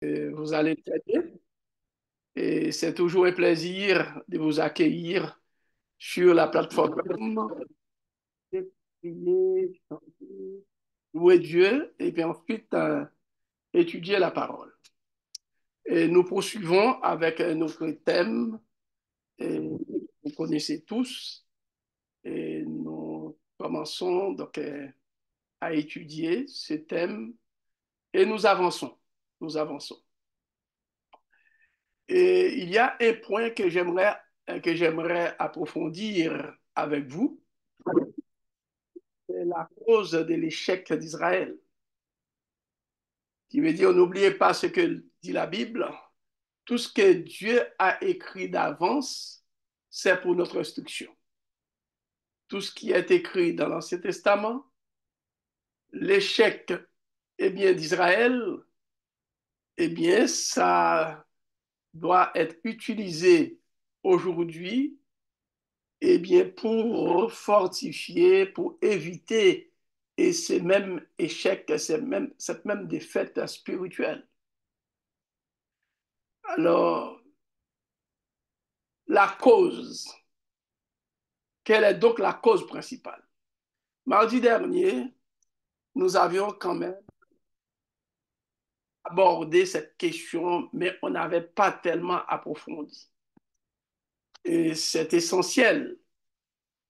Vous allez très bien et c'est toujours un plaisir de vous accueillir sur la plateforme. Prier, chanter, louer Dieu et puis ensuite étudier la parole. Et nous poursuivons avec notre thème, et vous connaissez tous, et nous commençons donc à étudier ce thème et nous avançons. Nous avançons. Et il y a un point que j'aimerais approfondir avec vous, c'est la cause de l'échec d'Israël. Qui veut dire, n'oubliez pas ce que dit la Bible, tout ce que Dieu a écrit d'avance, c'est pour notre instruction. Tout ce qui est écrit dans l'Ancien Testament, l'échec d'Israël, ça doit être utilisé aujourd'hui pour fortifier, pour éviter et ces mêmes échecs, cette même défaite spirituelle. Alors, la cause, quelle est donc la cause principale? Mardi dernier, nous avions quand même abordé cette question, mais on n'avait pas tellement approfondi. Et c'est essentiel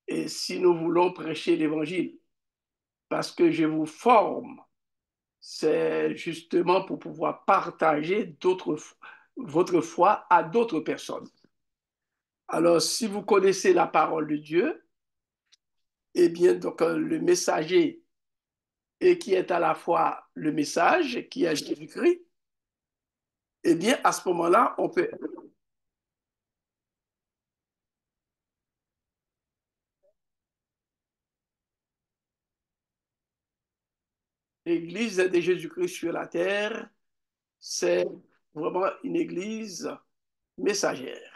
et si nous voulons prêcher l'Évangile, parce que je vous forme, c'est justement pour pouvoir partager votre foi à d'autres personnes. Alors, si vous connaissez la parole de Dieu, donc le messager et qui est à la fois le message, qui est Jésus-Christ, à ce moment-là, on peut. L'Église de Jésus-Christ sur la terre, c'est vraiment une Église messagère.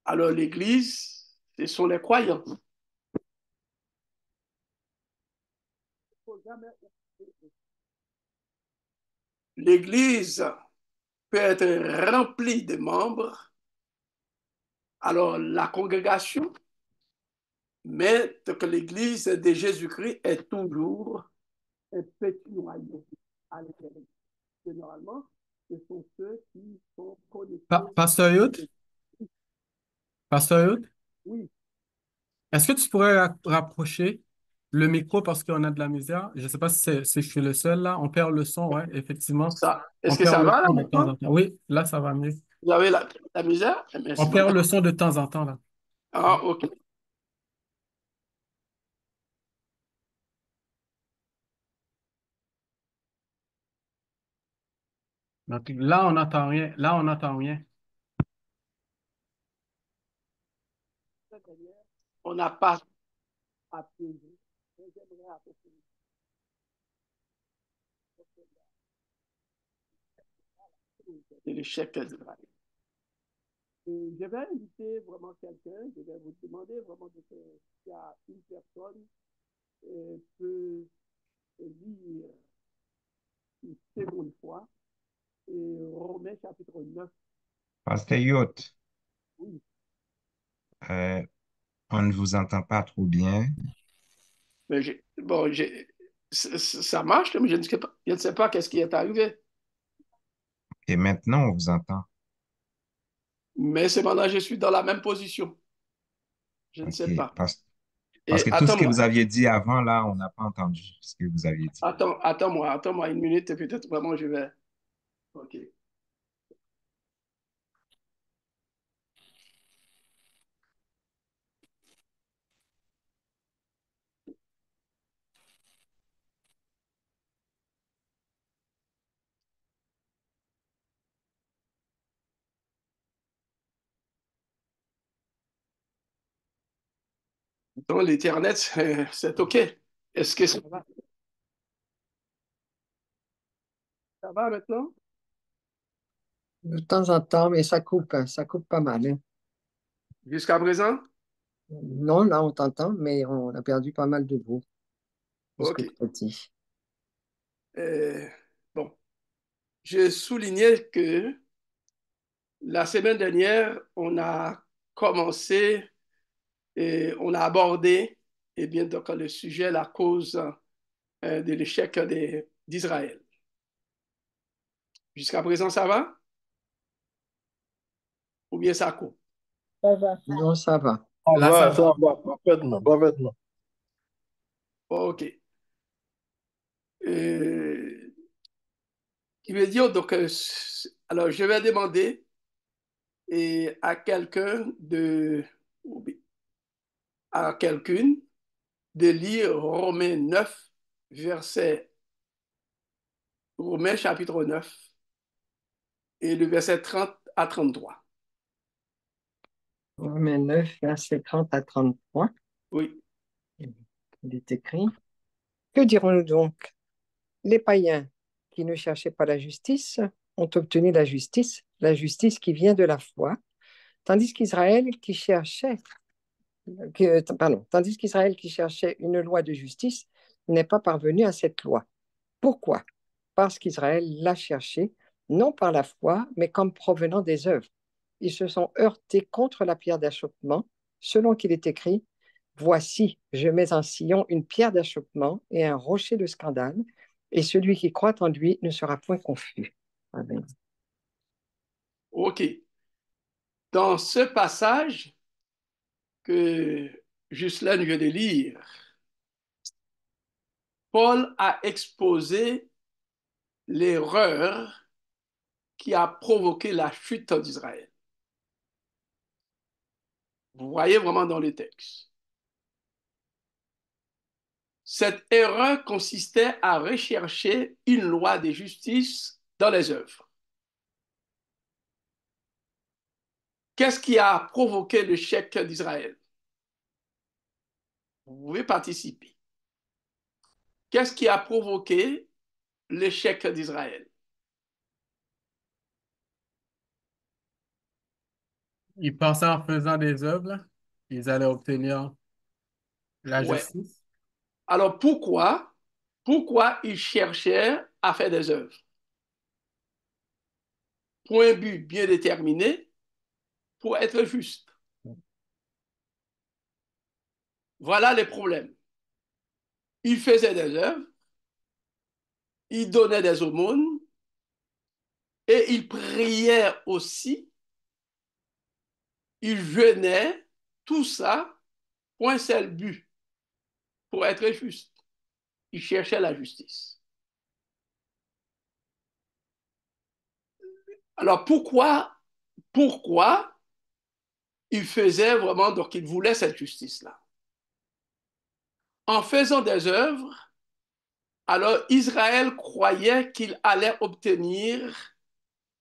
Alors, l'Église, ce sont les croyants. L'Église peut être remplie de membres. Alors, la congrégation, mais que l'Église de Jésus-Christ est toujours un petit noyau à l'intérieur. Généralement, ce sont ceux qui sont connectés. Pasteur Yod, Pasteur Yod, Oui, est-ce que tu pourrais rapprocher le micro parce qu'on a de la misère? Je ne sais pas si je suis le seul là. On perd le son, ouais, effectivement. ça. Est-ce On que perd ça le va là son de temps maintenant? en temps. Oui, là, ça va mieux. Vous avez la misère? On Merci perd beaucoup. le son de temps en temps là. Ah, OK. Donc là, on n'entend rien. Là, on n'entend rien. On n'a pas apaisé. J'aimerais approfondir l'échec d'Israël. Je vais inviter vraiment quelqu'un, je vais vous demander vraiment s'il y a une personne peut lire une seconde fois Romains chapitre 9. Pasteur Yacht, Oui, euh, on ne vous entend pas trop bien. mais bon, ça marche, mais je ne sais pas qu'est-ce qui est arrivé. Et maintenant, on vous entend. Mais cependant, je suis dans la même position. Je ne OK. sais pas. Parce Et que tout ce que attends-moi, vous aviez dit avant, là, on n'a pas entendu ce que vous aviez dit. attends-moi une minute et peut-être vraiment je vais. OK. Dans l'Internet, c'est OK. Est-ce que ça va? Ça va maintenant? De temps en temps, mais ça coupe pas mal, hein. Jusqu'à présent? Non, là, on t'entend, mais on a perdu pas mal de vous, de ce que OK. tu as dit. Euh, bon. je soulignais que la semaine dernière, on a commencé et on a abordé bien, donc, le sujet, la cause de l'échec d'Israël. Jusqu'à présent, ça va? Ou bien ça coupe? Ça va. Non, ça va. Là, ça Ça va. va, parfaitement, parfaitement. OK. Qui veut dire, donc, alors je vais demander à quelqu'un à quelqu'une de lire Romains 9, verset, Romains chapitre 9 et le verset 30 à 33. Romains 9, verset 30 à 33. Oui. Il est écrit. Que dirons-nous donc? Les païens qui ne cherchaient pas la justice ont obtenu la justice qui vient de la foi, tandis qu'Israël qui cherchait, tandis qu'Israël qui cherchait une loi de justice n'est pas parvenu à cette loi. Pourquoi? Parce qu'Israël l'a cherché, non par la foi, mais comme provenant des œuvres. Ils se sont heurtés contre la pierre d'achoppement, selon qu'il est écrit, Voici, je mets en Sion une pierre d'achoppement et un rocher de scandale, et celui qui croit en lui ne sera point confus. Amen. OK. Dans ce passage que Ghislaine vient de lire, Paul a exposé l'erreur qui a provoqué la chute d'Israël. Vous voyez vraiment dans le texte. Cette erreur consistait à rechercher une loi de justice dans les œuvres. Qu'est-ce qui a provoqué l'échec d'Israël? Vous pouvez participer. Qu'est-ce qui a provoqué l'échec d'Israël? Ils pensaient en faisant des œuvres, là, ils allaient obtenir la Ouais. justice. Alors pourquoi ils cherchaient à faire des œuvres? Pour un but bien déterminé, pour être juste. Voilà les problèmes. Ils faisaient des œuvres, ils donnaient des aumônes et ils priaient aussi, ils jeûnaient, tout ça pour un seul but, pour être juste. Ils cherchaient la justice. Alors pourquoi ils faisaient vraiment, donc ils voulaient cette justice-là? En faisant des œuvres, alors Israël croyait qu'il allait obtenir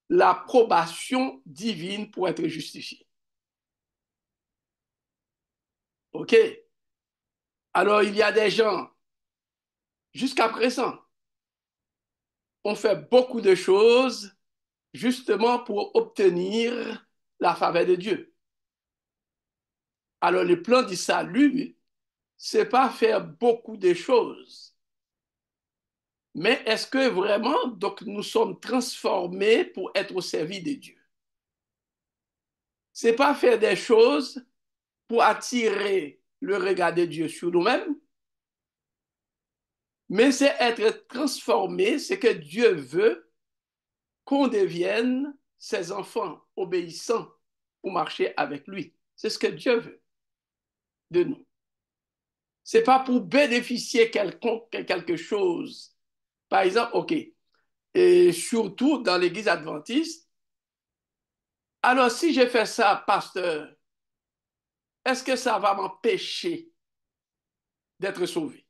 l'approbation divine pour être justifié. OK? Alors il y a des gens, jusqu'à présent, ont fait beaucoup de choses justement pour obtenir la faveur de Dieu. Alors le plan du salut, c'est pas faire beaucoup de choses, mais est-ce que vraiment donc nous sommes transformés pour être au service de Dieu? C'est pas faire des choses pour attirer le regard de Dieu sur nous-mêmes, mais c'est être transformé, c'est que Dieu veut qu'on devienne ses enfants obéissants pour marcher avec lui. C'est ce que Dieu veut de nous. C'est pas pour bénéficier quelque chose. Par exemple, OK, et surtout dans l'église adventiste, alors si je fais ça, pasteur, est-ce que ça va m'empêcher d'être sauvé?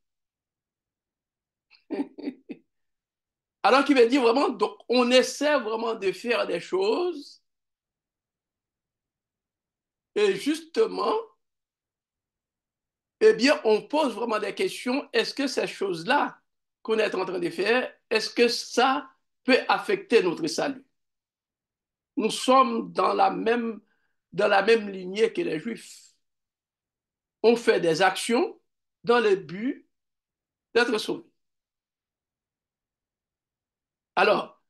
Alors qu'il veut dire vraiment, donc on essaie vraiment de faire des choses et justement, eh bien, on pose vraiment des questions. Est-ce que ces choses-là qu'on est en train de faire, est-ce que ça peut affecter notre salut? Nous sommes dans la même lignée que les Juifs. On fait des actions dans le but d'être sauvés. Alors,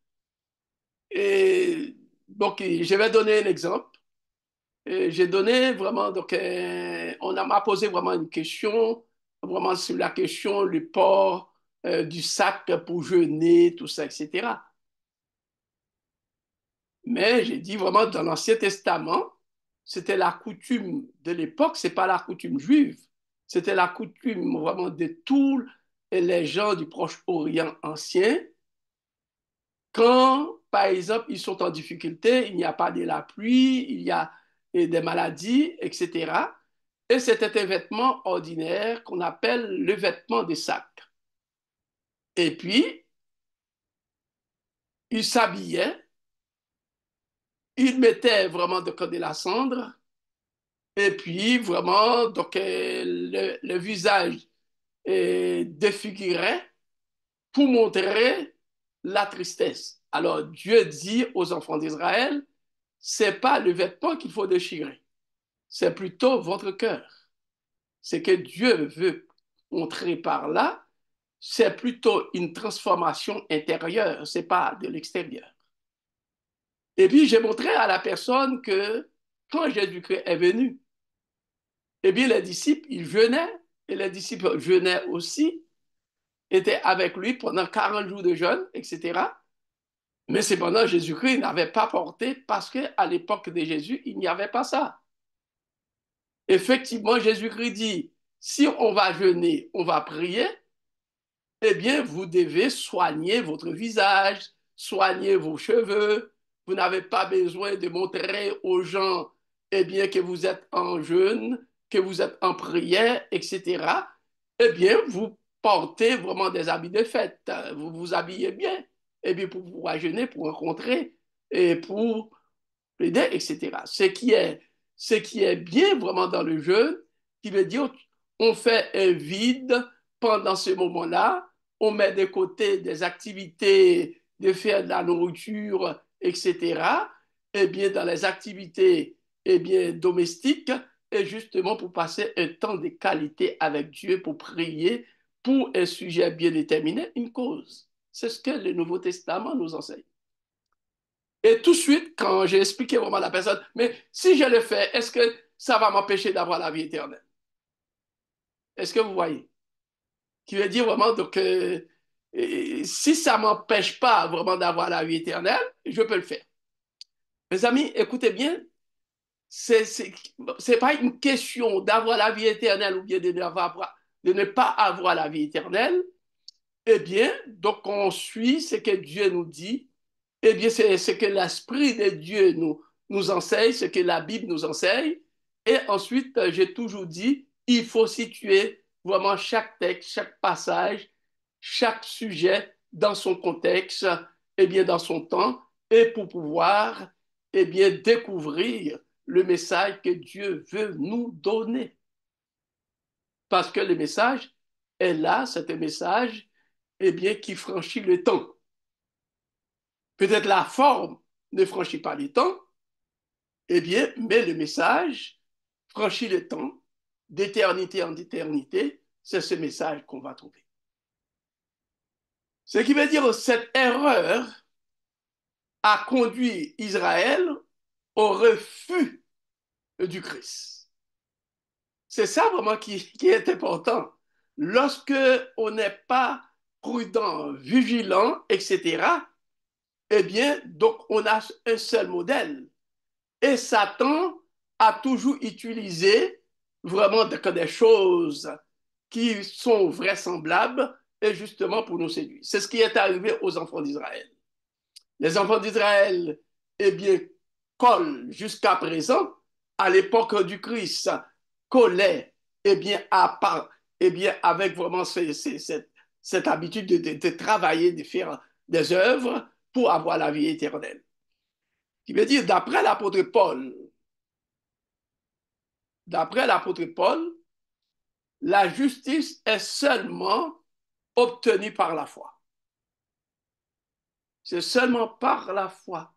Donc, je vais donner un exemple. J'ai donné vraiment, donc, m'a posé vraiment une question, vraiment sur la question du port du sac pour jeûner, tout ça, etc. Mais j'ai dit vraiment, dans l'Ancien Testament, c'était la coutume de l'époque, c'est pas la coutume juive. C'était la coutume vraiment de tous les gens du Proche-Orient ancien. Quand, par exemple, ils sont en difficulté, il n'y a pas de la pluie, il y a des maladies, etc. Et c'était un vêtement ordinaire qu'on appelle le vêtement des sacs. Et puis, ils s'habillaient, ils mettaient vraiment de la cendre, et puis vraiment, donc, le visage défigurait pour montrer la tristesse. Alors, Dieu dit aux enfants d'Israël, c'est pas le vêtement qu'il faut déchirer, c'est plutôt votre cœur. Ce que Dieu veut montrer par là, c'est plutôt une transformation intérieure, c'est pas de l'extérieur. Et puis, j'ai montré à la personne que quand Jésus-Christ est venu, eh bien, les disciples, ils venaient, et les disciples venaient aussi, étaient avec lui pendant 40 jours de jeûne, etc. Mais cependant, Jésus-Christ n'avait pas porté parce qu'à l'époque de Jésus, il n'y avait pas ça. Effectivement, Jésus-Christ dit, si on va jeûner, on va prier, eh bien, vous devez soigner votre visage, soigner vos cheveux. Vous n'avez pas besoin de montrer aux gens, eh bien, que vous êtes en jeûne, que vous êtes en prière, etc. Eh bien, vous portez vraiment des habits de fête. Vous vous habillez bien, eh bien, pour pouvoir jeûner, pour rencontrer et pour plaider, etc. Ce qui est bien vraiment dans le jeûne, qui veut dire on fait un vide pendant ce moment-là, on met de côté des activités de faire de la nourriture, etc. Et bien dans les activités bien, domestiques, et justement pour passer un temps de qualité avec Dieu, pour prier pour un sujet bien déterminé, une cause. C'est ce que le Nouveau Testament nous enseigne. Et tout de suite, quand j'ai expliqué vraiment à la personne, mais si je le fais, est-ce que ça va m'empêcher d'avoir la vie éternelle? Est-ce que vous voyez? Qui veut dire vraiment donc, si ça ne m'empêche pas vraiment d'avoir la vie éternelle, je peux le faire. Mes amis, écoutez bien, c'est pas une question d'avoir la vie éternelle ou bien de ne pas avoir la vie éternelle. Eh bien, donc on suit ce que Dieu nous dit. Eh bien, c'est ce que l'Esprit de Dieu nous enseigne, ce que la Bible nous enseigne. Et ensuite, j'ai toujours dit, il faut situer vraiment chaque texte, chaque passage, chaque sujet dans son contexte, et bien dans son temps, et pour pouvoir et bien découvrir le message que Dieu veut nous donner. Parce que le message est là, c'est un message et bien, qui franchit le temps. Peut-être la forme ne franchit pas le temps, eh bien, mais le message franchit le temps d'éternité en éternité. C'est ce message qu'on va trouver. Ce qui veut dire que cette erreur a conduit Israël au refus du Christ. C'est ça vraiment qui est important. Lorsque on n'est pas prudent, vigilant, etc., eh bien, donc on a un seul modèle. Et Satan a toujours utilisé vraiment des choses qui sont vraisemblables et justement pour nous séduire. C'est ce qui est arrivé aux enfants d'Israël. Les enfants d'Israël, eh bien, collent jusqu'à présent, à l'époque du Christ, collaient, eh bien, eh bien avec vraiment cette habitude de travailler, de faire des œuvres pour avoir la vie éternelle. Qui veut dire, d'après l'apôtre Paul, la justice est seulement obtenue par la foi. C'est seulement par la foi.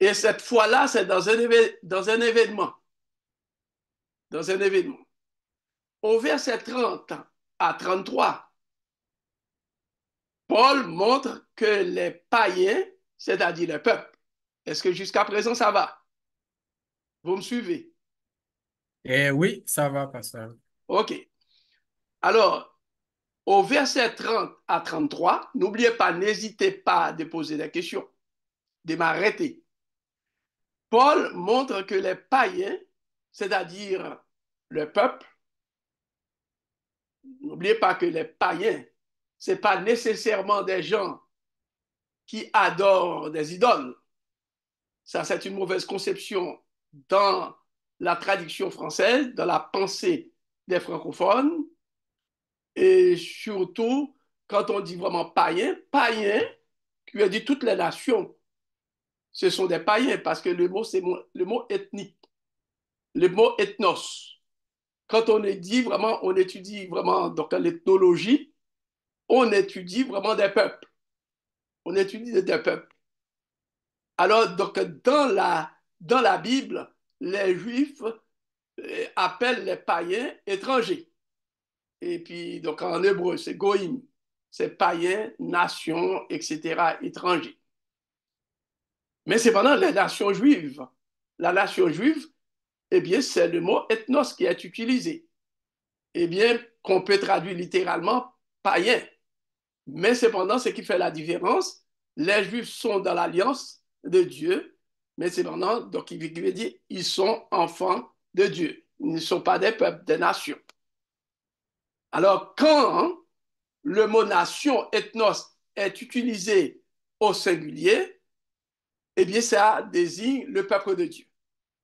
Et cette foi-là, c'est dans un événement. Dans un événement. Au verset 30 à 33, Paul montre que les païens, c'est-à-dire le peuple, Est-ce que jusqu'à présent, ça va? Vous me suivez? Eh oui, ça va, pasteur. OK. Alors, au verset 30 à 33, n'oubliez pas, n'hésitez pas à déposer des questions, de m'arrêter. Paul montre que les païens, c'est-à-dire le peuple, n'oubliez pas que les païens, ce n'est pas nécessairement des gens qui adorent des idoles. Ça, c'est une mauvaise conception dans la traduction française, dans la pensée des francophones, et surtout quand on dit vraiment païen, païen, qui veut dire toutes les nations, ce sont des païens, parce que le mot, c'est le mot ethnique, le mot ethnos. Quand on dit vraiment, on étudie vraiment donc l'ethnologie, on étudie vraiment des peuples. On étudie des peuples. Alors, donc, dans la Bible, les Juifs appellent les païens étrangers. Et puis, donc, en hébreu, c'est goïm. C'est païen, nation, etc., étranger. Mais c'est pendant les nations juives. La nation juive, eh bien, c'est le mot ethnos qui est utilisé. Eh bien, qu'on peut traduire littéralement païen. Mais cependant, ce qui fait la différence, les Juifs sont dans l'alliance de Dieu, mais cependant, donc il veut dire, ils sont enfants de Dieu. Ils ne sont pas des peuples, des nations. Alors, quand le mot nation, ethnos, est utilisé au singulier, eh bien, ça désigne le peuple de Dieu.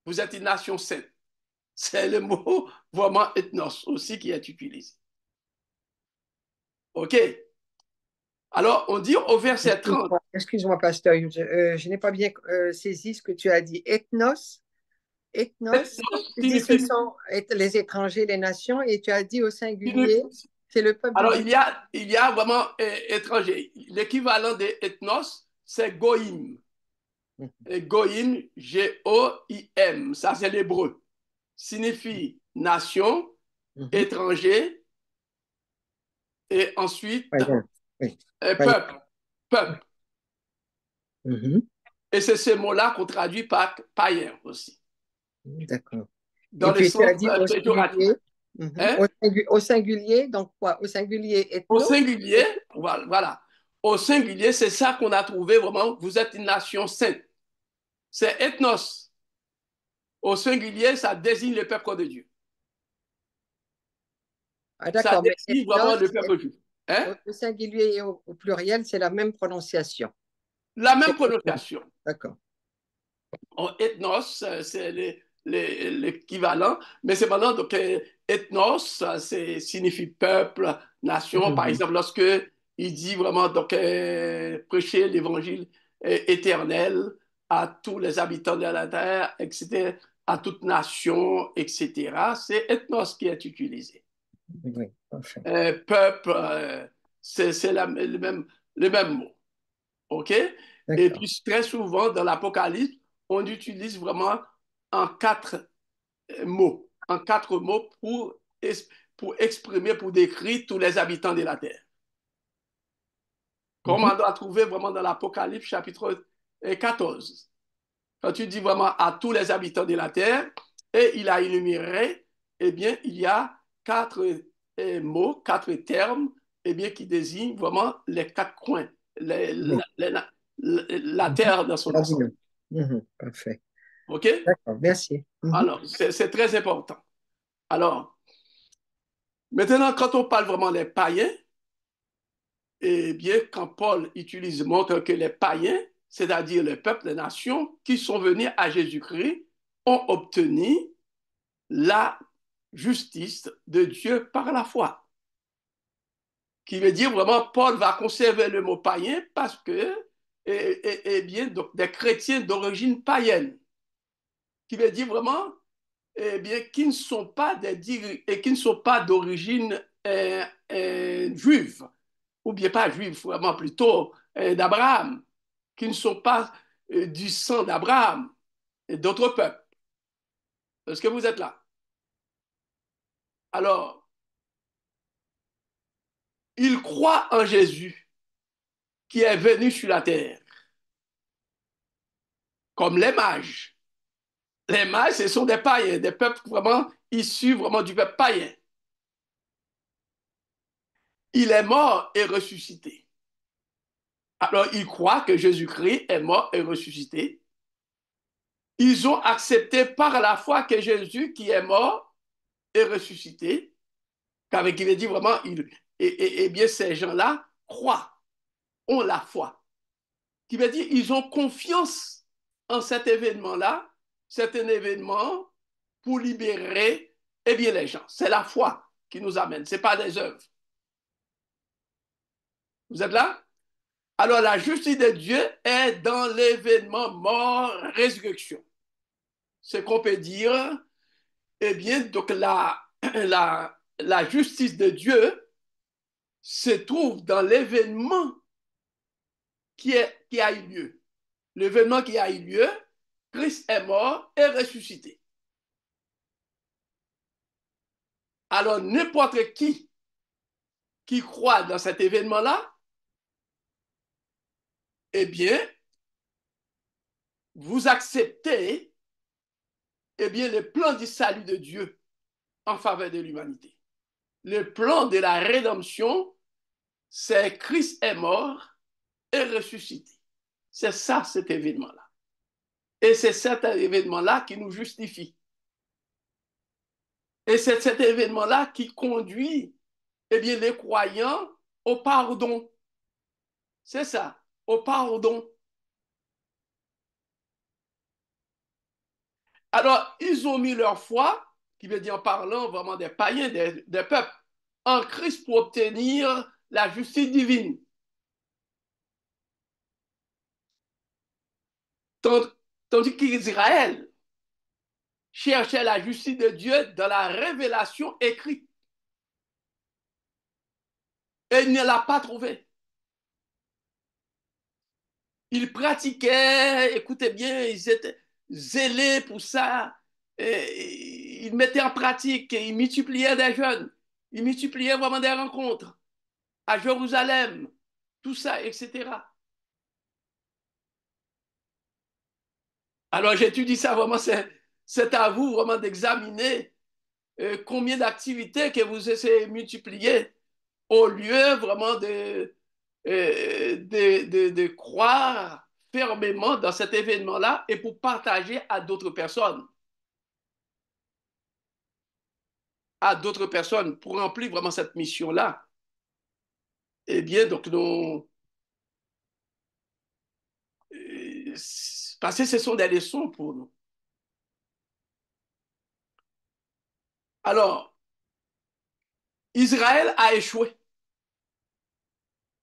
Vous êtes une nation sainte. C'est le mot vraiment ethnos aussi qui est utilisé. OK? Alors, on dit au verset 30. Excuse-moi, pasteur, je n'ai pas bien saisi ce que tu as dit. Ethnos, ethnos, Ethnos tu dis ce signifie, sont les étrangers, les nations, et tu as dit au singulier, c'est le peuple de alors, Dieu. il y a vraiment étranger. L'équivalent de ethnos, c'est goïm. Et goïm, G-O-I-M, ça c'est l'hébreu. Signifie nation, Mhm. étranger, et ensuite Païen. Oui, païen. peuple. Peuple. Mhm. Et c'est ce mot-là qu'on traduit par païen aussi, D'accord. dans Et le puis tu sens as dit au péjoratif. singulier. Mhm. Hein? Au singulier, donc quoi? Au singulier Au ethnos? singulier, voilà. Au singulier, c'est ça qu'on a trouvé vraiment. Vous êtes une nation sainte. C'est ethnos. Au singulier, ça désigne le peuple de Dieu. Ah, Ça d'accord, mais désigne vraiment ethnos, le peuple juif. Hein? au singulier et au pluriel, c'est la même prononciation. La C'est même ethnos. prononciation. D'accord. Ethnos, c'est l'équivalent, mais c'est maintenant, donc, ethnos, ça signifie peuple, nation. Par Mhm. exemple, lorsque il dit vraiment, donc, prêcher l'évangile éternel à tous les habitants de la terre, etc., à toute nation, etc., c'est ethnos qui est utilisé. Oui, parfait. Peuple, c'est le même mot. OK? Et D'accord. puis, très souvent, dans l'Apocalypse, on utilise vraiment en quatre en quatre mots pour exprimer, pour décrire tous les habitants de la terre. Comme Mhm. on doit trouver vraiment dans l'Apocalypse chapitre 14. Quand tu dis vraiment à tous les habitants de la terre, et il a énuméré, eh bien, il y a quatre mots, quatre termes, eh bien, qui désignent vraiment les quatre coins, Oui. la Mhm. terre dans son ensemble. Rabbinot. Mhm. Parfait. OK? D'accord, merci. Mhm. Alors, c'est très important. Alors, maintenant, quand on parle vraiment des païens, eh bien, quand Paul utilise, montre que les païens, c'est-à-dire le peuple, les nations qui sont venus à Jésus-Christ, ont obtenu la justice de Dieu par la foi. Qui veut dire vraiment, Paul va conserver le mot païen parce que, bien, donc, des chrétiens d'origine païenne. Qui veut dire vraiment, eh bien, qui ne sont pas et qui ne sont pas d'origine juive, ou bien pas juive, vraiment plutôt d'Abraham, qui ne sont pas du sang d'Abraham et d'autres peuples. Est-ce que vous êtes là? Alors, ils croient en Jésus qui est venu sur la terre. comme les mages. Les mages, ce sont des païens, des peuples vraiment issus vraiment du peuple païen. Il est mort et ressuscité. Alors, ils croient que Jésus-Christ est mort et ressuscité. Ils ont accepté par la foi que Jésus, qui est mort et ressuscité, qu'avec il est dit vraiment, et bien ces gens-là croient, ont la foi. Qui veut dire, ils ont confiance en cet événement-là, c'est un événement pour libérer eh bien, les gens. C'est la foi qui nous amène, ce n'est pas des œuvres. Vous êtes là? Alors, la justice de Dieu est dans l'événement mort-résurrection. Ce qu'on peut dire, eh bien, donc la justice de Dieu se trouve dans l'événement qui a eu lieu. L'événement qui a eu lieu, Christ est mort et ressuscité. Alors, n'importe qui croit dans cet événement-là, eh bien, vous acceptez eh bien, le plan du salut de Dieu en faveur de l'humanité. Le plan de la rédemption, c'est Christ est mort et ressuscité. C'est ça, cet événement-là. Et c'est cet événement-là qui nous justifie. Et c'est cet événement-là qui conduit eh bien, les croyants au pardon. C'est ça, au pardon. Alors, ils ont mis leur foi, qui veut dire en parlant vraiment des païens, des peuples, en Christ pour obtenir la justice divine. Tandis qu'Israël cherchait la justice de Dieu dans la révélation écrite. Et il ne l'a pas trouvée. Ils pratiquaient, écoutez bien, ils étaient zélés pour ça. Et ils mettaient en pratique, ils multipliaient des jeunes, ils multipliaient vraiment des rencontres à Jérusalem, tout ça, etc. Alors j'étudie ça vraiment, c'est à vous vraiment d'examiner combien d'activités que vous essayez de multiplier au lieu vraiment de croire fermement dans cet événement-là et pour partager à d'autres personnes pour remplir vraiment cette mission-là. Eh bien, donc, parce que ce sont des leçons pour nous. Alors, Israël a échoué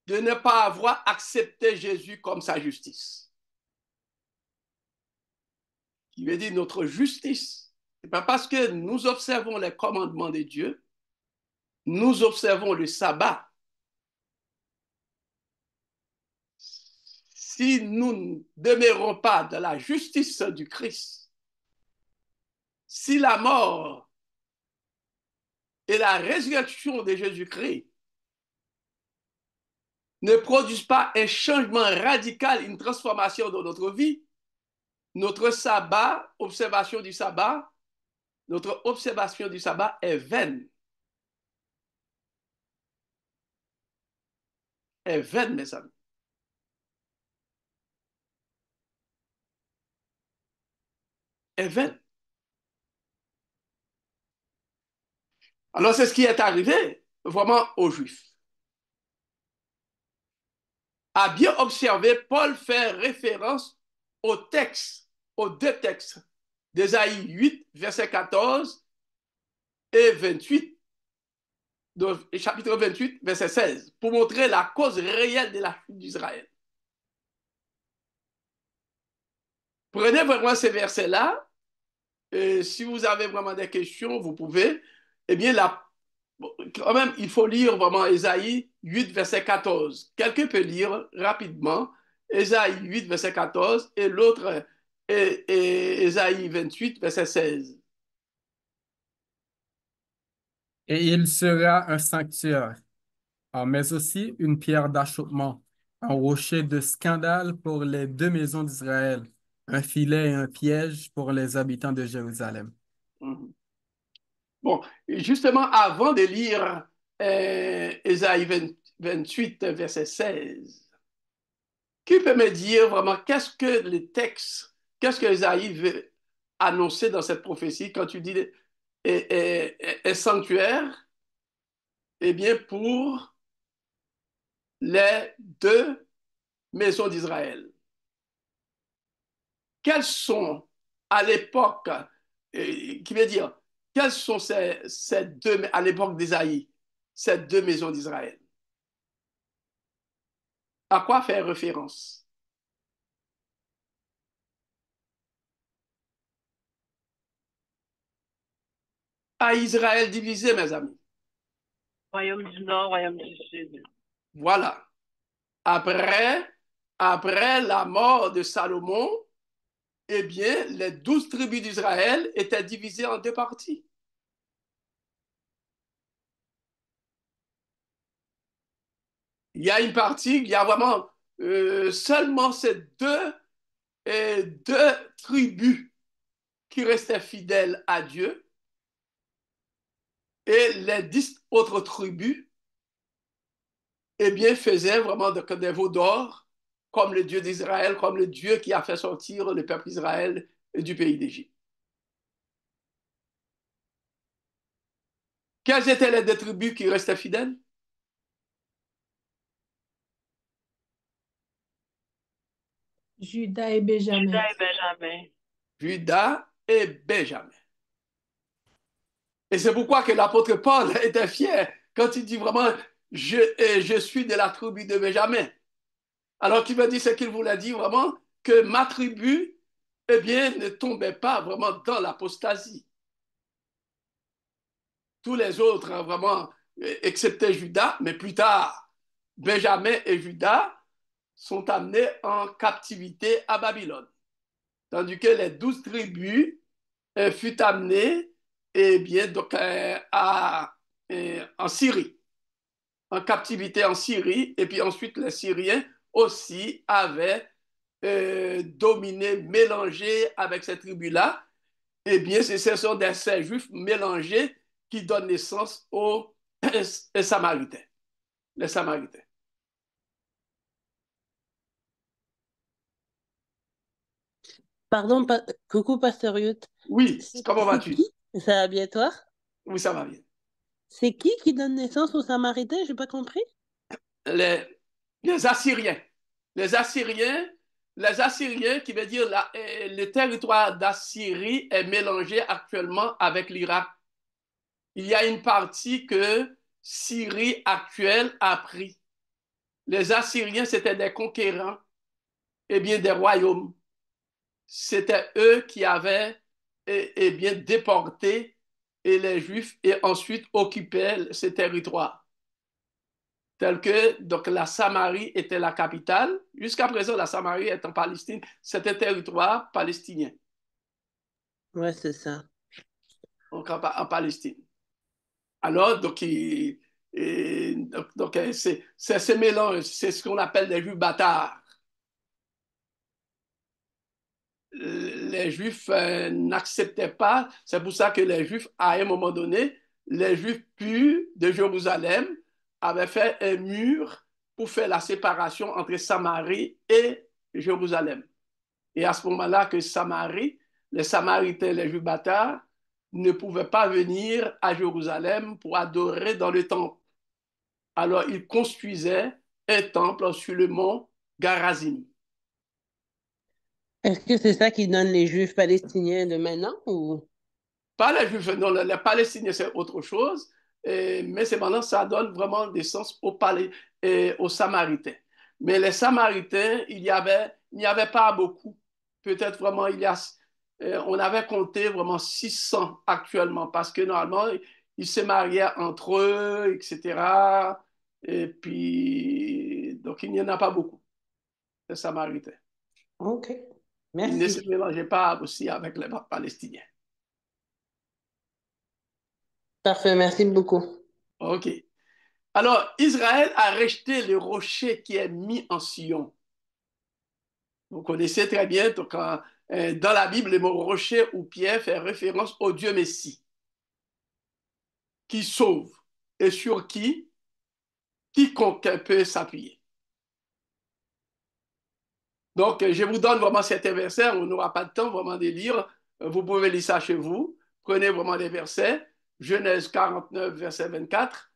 de ne pas avoir accepté Jésus comme sa justice. Qui veut dire notre justice. Ce n'est pas parce que nous observons les commandements de Dieu, nous observons le sabbat. Si nous ne demeurons pas dans la justice du Christ, si la mort et la résurrection de Jésus-Christ ne produisent pas un changement radical, une transformation dans notre vie, notre sabbat, notre observation du sabbat est vaine. Est vaine, mes amis. Est vaine. Alors, c'est ce qui est arrivé vraiment aux Juifs. À bien observer, Paul fait référence au texte, aux deux textes d'Ésaïe 8, verset 14 et 28, chapitre 28, verset 16, pour montrer la cause réelle de la chute d'Israël. Prenez vraiment ces versets-là. Si vous avez vraiment des questions, vous pouvez. Eh bien, là, quand même, il faut lire vraiment Ésaïe 8, verset 14. Quelqu'un peut lire rapidement Ésaïe 8, verset 14 et l'autre Ésaïe 28, verset 16. Et il sera un sanctuaire, mais aussi une pierre d'achoppement, un rocher de scandale pour les deux maisons d'Israël, un filet et un piège pour les habitants de Jérusalem. Mhm. Bon, justement, avant de lire Ésaïe 28, verset 16, qui peut me dire vraiment qu'est-ce que les textes, qu'est-ce que Ésaïe veut annoncer dans cette prophétie quand tu dis sanctuaire? Eh bien, pour les deux maisons d'Israël. Quelles sont, à l'époque, qui veut dire, quelles sont ces deux, à l'époque d'Ésaïe, ces deux maisons d'Israël? À quoi faire référence? À Israël divisé, mes amis. Royaume du Nord, Royaume du Sud. Voilà. Après la mort de Salomon, eh bien, les 12 tribus d'Israël étaient divisées en deux parties. Il y a une partie, il y a vraiment seulement ces deux tribus qui restaient fidèles à Dieu et les 10 autres tribus, eh bien, faisaient vraiment des veaux d'or comme le Dieu d'Israël, comme le Dieu qui a fait sortir le peuple d'Israël du pays d'Égypte. Quelles étaient les deux tribus qui restaient fidèles? Judas et Benjamin. Judas et Benjamin. Judas et Benjamin. Et c'est pourquoi que l'apôtre Paul était fier quand il dit vraiment je suis de la tribu de Benjamin. Alors qu'il veut dire ce qu'il voulait dire vraiment que ma tribu, eh bien, ne tombait pas vraiment dans l'apostasie. Tous les autres, vraiment, excepté Judas, mais plus tard, Benjamin et Judas sont amenés en captivité à Babylone. Tandis que les 12 tribus furent amenées eh bien, donc, en Syrie, en captivité en Syrie, et puis ensuite les Syriens aussi avaient dominé, mélangé avec ces tribus-là. Eh bien, ce sont ces Juifs mélangés qui donnent naissance aux Samaritains, les Samaritains. Pardon, coucou Pasteur Youth. Oui, C'est comment vas-tu? qui? Ça va bien toi? Oui, ça va bien. C'est qui donne naissance aux Samaritains? J'ai pas compris. Les, les Assyriens. Les Assyriens, les Assyriens qui veut dire le territoire d'Assyrie est mélangé actuellement avec l'Irak. Il y a une partie que Syrie actuelle a pris. Les Assyriens, c'était des conquérants, et bien des royaumes. C'était eux qui avaient bien déporté et les Juifs et ensuite occupaient ces territoires. Tel que donc, la Samarie était la capitale. Jusqu'à présent, la Samarie est en Palestine. C'est un territoire palestinien, Ouais, c'est ça. donc en Palestine. Alors, donc, c'est ce mélange, c'est ce qu'on appelle les Juifs bâtards. Les Juifs n'acceptaient pas. C'est pour ça que les Juifs, à un moment donné, les Juifs purs de Jérusalem avaient fait un mur pour faire la séparation entre Samarie et Jérusalem. Et à ce moment-là que Samarie, les Samaritains, les Juifs bâtards, ne pouvaient pas venir à Jérusalem pour adorer dans le temple. Alors, ils construisaient un temple sur le mont Garazim. Est-ce que c'est ça qui donne les Juifs palestiniens de maintenant ou? Pas les Juifs, non, les Palestiniens, c'est autre chose, mais c'est maintenant, ça donne vraiment des sens aux Samaritains. Mais les Samaritains, il n'y avait pas beaucoup. Peut-être vraiment, on avait compté vraiment 600 actuellement, parce que normalement, ils se mariaient entre eux, etc. Et puis, donc, il n'y en a pas beaucoup, les Samaritains. OK. Ils ne se Merci. mélangeaient pas aussi avec les Palestiniens. Parfait, merci beaucoup. OK. Alors, Israël a rejeté le rocher qui est mis en Sion. Vous connaissez très bien donc, dans la Bible, le mot rocher ou pierre fait référence au Dieu Messie, qui sauve et sur qui quiconque peut s'appuyer. Donc, je vous donne vraiment certains versets. On n'aura pas de temps vraiment de lire. Vous pouvez lire ça chez vous. Prenez vraiment des versets. Genèse 49, verset 24.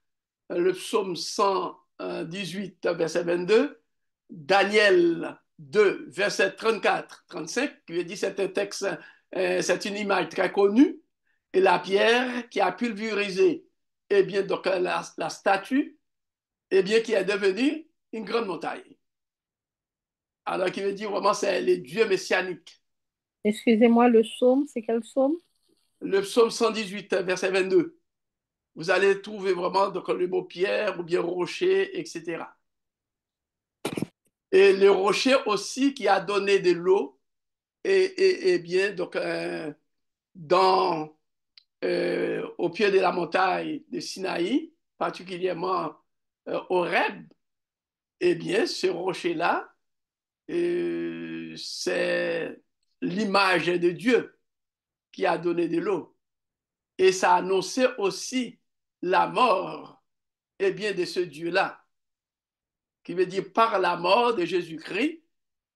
Le psaume 118, verset 22. Daniel 2, verset 34, 35. Qui veut dire c'est un texte, c'est une image très connue. Et la pierre qui a pulvérisé, eh bien, donc la statue, eh bien, qui est devenue une grande montagne. Alors, qui veut dire vraiment, c'est les dieux messianiques. Excusez-moi, le psaume, c'est quel psaume? Le psaume 118, verset 22. Vous allez trouver vraiment donc, le mot pierre ou bien rocher, etc. Et le rocher aussi qui a donné de l'eau, et bien, donc, au pied de la montagne de Sinaï, particulièrement Horeb, eh bien, ce rocher-là, c'est l'image de Dieu qui a donné de l'eau. Et ça annonçait aussi la mort, eh bien, de ce Dieu-là, qui veut dire par la mort de Jésus-Christ,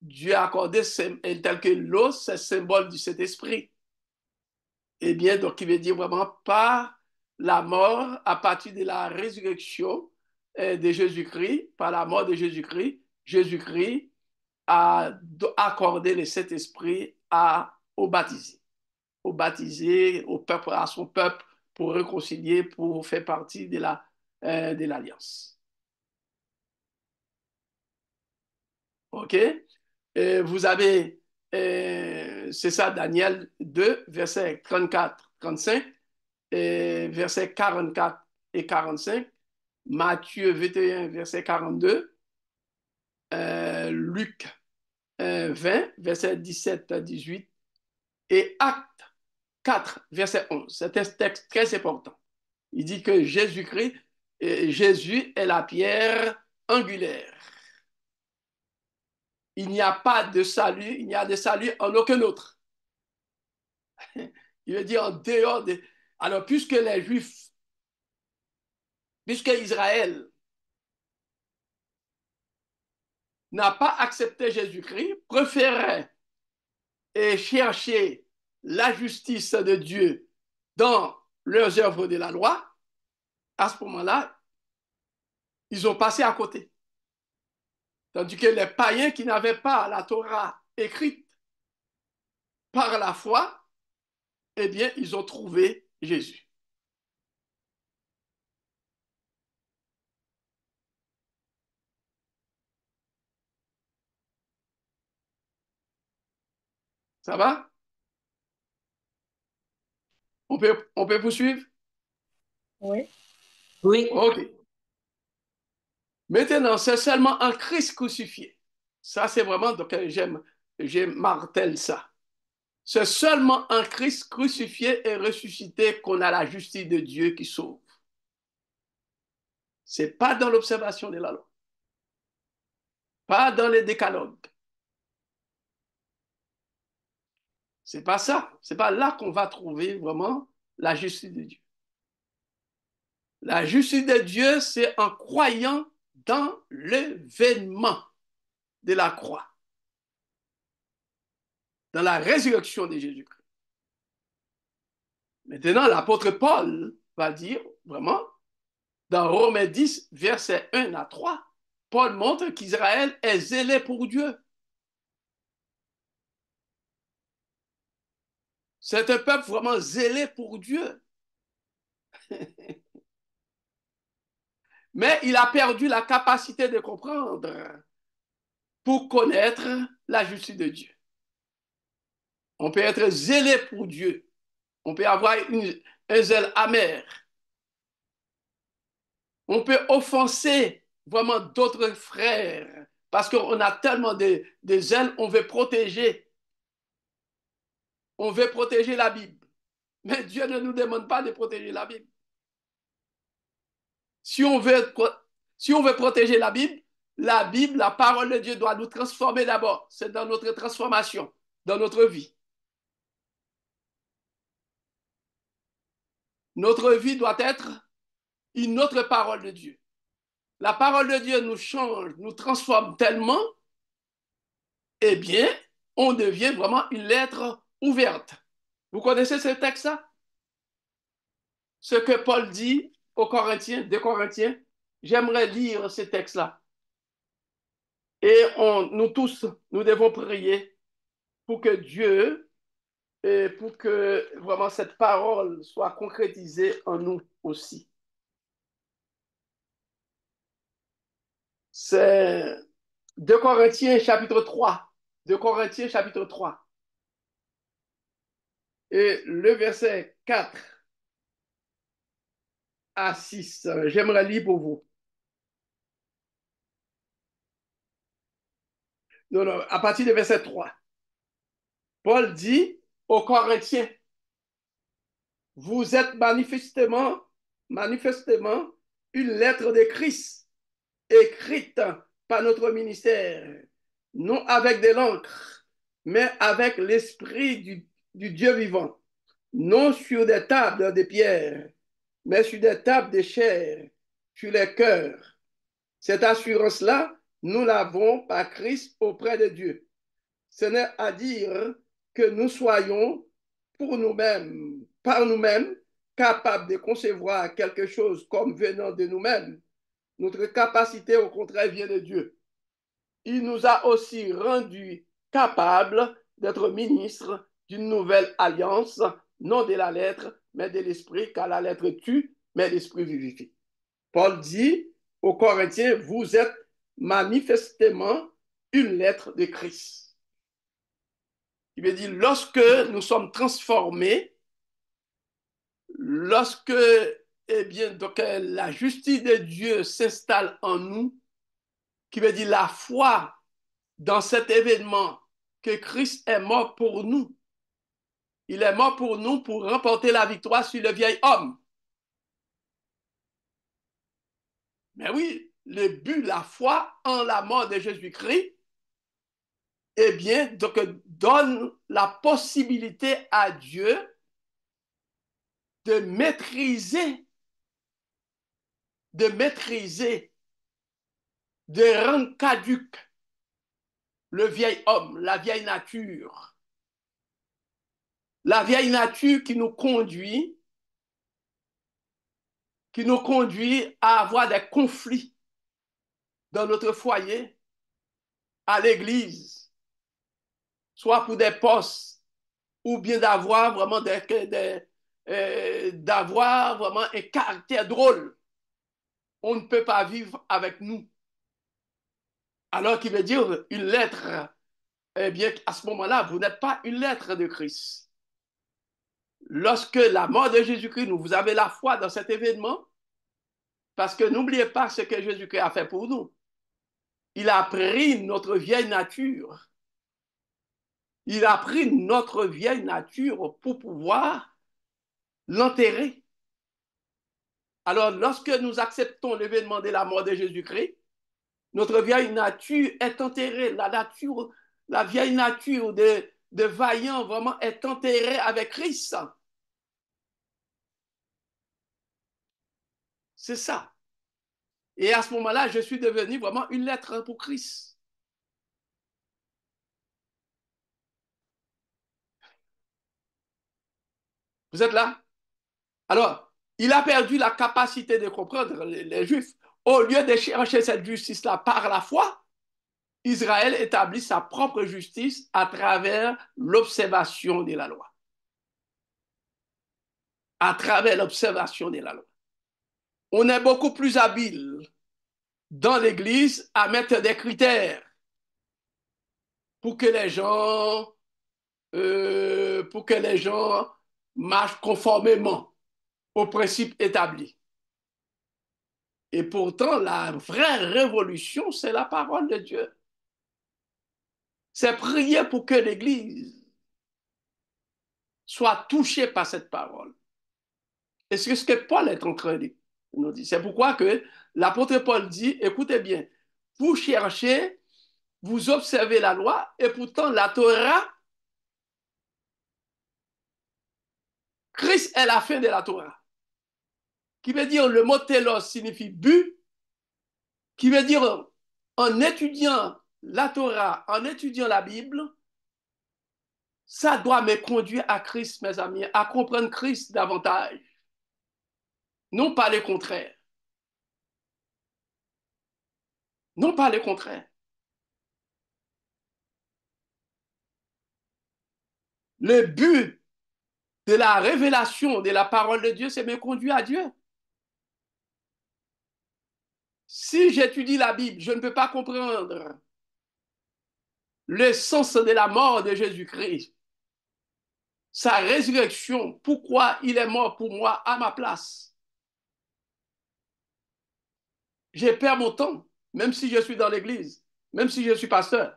Dieu a accordé, tel que l'eau, c'est symbole du Saint-Esprit. Eh bien, donc, qui veut dire vraiment par la mort, à partir de la résurrection de Jésus-Christ, par la mort de Jésus-Christ, Jésus-Christ a accordé le Saint-Esprit aux baptisés, au peuple, à son peuple, pour réconcilier, pour faire partie de l'alliance. OK? Vous avez, c'est ça, Daniel 2, versets 34, 35, versets 44 et 45, Matthieu 21, verset 42, Luc 20, verset 17 à 18, et Actes 4, verset 11. C'est un texte très important. Il dit que Jésus-Christ, Jésus est la pierre angulaire. Il n'y a pas de salut, il n'y a de salut en aucun autre. Il veut dire en dehors de... Alors, puisque les Juifs, puisque Israël n'a pas accepté Jésus-Christ, préférait chercher la justice de Dieu dans leurs œuvres de la loi, à ce moment-là, ils ont passé à côté. Tandis que les païens qui n'avaient pas la Torah écrite par la foi, eh bien, ils ont trouvé Jésus. Ça va? On peut poursuivre? Oui. Oui. OK. Maintenant, c'est seulement un Christ crucifié. Ça, c'est vraiment, donc j'aime martèle ça. C'est seulement un Christ crucifié et ressuscité qu'on a la justice de Dieu qui sauve. C'est pas dans l'observation de la loi. Pas dans les décalogues. C'est pas ça. C'est pas là qu'on va trouver vraiment la justice de Dieu. La justice de Dieu, c'est en croyant dans l'événement de la croix, dans la résurrection de Jésus-Christ. Maintenant, l'apôtre Paul va dire vraiment, dans Romains 10, versets 1 à 3, Paul montre qu'Israël est zélé pour Dieu. C'est un peuple vraiment zélé pour Dieu. Mais il a perdu la capacité de comprendre pour connaître la justice de Dieu. On peut être zélé pour Dieu. On peut avoir un zèle amer. On peut offenser vraiment d'autres frères parce qu'on a tellement de zèle, on veut protéger. On veut protéger la Bible. Mais Dieu ne nous demande pas de protéger la Bible. Si on veut protéger la Bible, la parole de Dieu doit nous transformer d'abord. C'est dans notre transformation. dans notre vie. Notre vie doit être une autre parole de Dieu. La parole de Dieu nous change, nous transforme tellement, eh bien, on devient vraiment une lettre ouverte. Vous connaissez ce texte-là? Ce que Paul dit aux Corinthiens, des Corinthiens, j'aimerais lire ce texte-là. Et nous tous, nous devons prier pour que Dieu, et pour que vraiment cette parole soit concrétisée en nous aussi. C'est 2 Corinthiens chapitre 3. 2 Corinthiens chapitre 3. Et le verset 4 à 6. J'aimerais lire pour vous. Non, non, à partir du verset 3. Paul dit aux Corinthiens, vous êtes manifestement une lettre de Christ écrite par notre ministère, non avec de l'encre, mais avec l'esprit du Dieu vivant, non sur des tables de pierre, mais sur des tables de chair, sur les cœurs. Cette assurance-là, nous l'avons par Christ auprès de Dieu. Ce n'est à dire que nous soyons pour nous-mêmes, par nous-mêmes, capables de concevoir quelque chose comme venant de nous-mêmes. Notre capacité, au contraire, vient de Dieu. Il nous a aussi rendus capables d'être ministres d'une nouvelle alliance, non de la lettre, mais de l'esprit, car la lettre tue, mais l'esprit vivifie. Paul dit aux Corinthiens, vous êtes manifestement une lettre de Christ. Il veut dire, lorsque nous sommes transformés, lorsque eh bien, donc, la justice de Dieu s'installe en nous, qui veut dire la foi dans cet événement que Christ est mort pour nous. Il est mort pour nous pour remporter la victoire sur le vieil homme. Mais oui, le but, la foi en la mort de Jésus-Christ, eh bien, donc, donne la possibilité à Dieu de maîtriser, de rendre caduque le vieil homme, la vieille nature. La vieille nature qui nous conduit à avoir des conflits dans notre foyer, à l'église, soit pour des postes, ou bien d'avoir vraiment d'avoir vraiment un caractère drôle. On ne peut pas vivre avec nous. Alors qu'il veut dire une lettre, eh bien, à ce moment-là, vous n'êtes pas une lettre de Christ. Lorsque la mort de Jésus-Christ, vous avez la foi dans cet événement, parce que n'oubliez pas ce que Jésus-Christ a fait pour nous. Il a pris notre vieille nature. Il a pris notre vieille nature pour pouvoir l'enterrer. Alors, lorsque nous acceptons l'événement de la mort de Jésus-Christ, notre vieille nature est enterrée. La vieille nature de vaillant vraiment est enterrée avec Christ. C'est ça. Et à ce moment-là, je suis devenu vraiment une lettre pour Christ. Vous êtes là? Alors, il a perdu la capacité de comprendre les Juifs. Au lieu de chercher cette justice-là par la foi, Israël établit sa propre justice à travers l'observation de la loi. À travers l'observation de la loi. On est beaucoup plus habile dans l'Église à mettre des critères pour que les gens marchent conformément aux principes établis. Et pourtant, la vraie révolution, c'est la parole de Dieu. C'est prier pour que l'Église soit touchée par cette parole. Et c'est ce que Paul est en train de nous dire. C'est pourquoi que l'apôtre Paul dit, écoutez bien, vous cherchez, vous observez la loi, et pourtant la Torah Christ est la fin de la Torah. Qui veut dire, le mot télos signifie but, qui veut dire, en étudiant la Torah, en étudiant la Bible, ça doit me conduire à Christ, mes amis, à comprendre Christ davantage. Non pas le contraire. Non pas le contraire. Le but de la révélation de la parole de Dieu, c'est me conduire à Dieu. Si j'étudie la Bible, je ne peux pas comprendre le sens de la mort de Jésus-Christ, sa résurrection, pourquoi il est mort pour moi à ma place. Je perds mon temps, même si je suis dans l'église, même si je suis pasteur.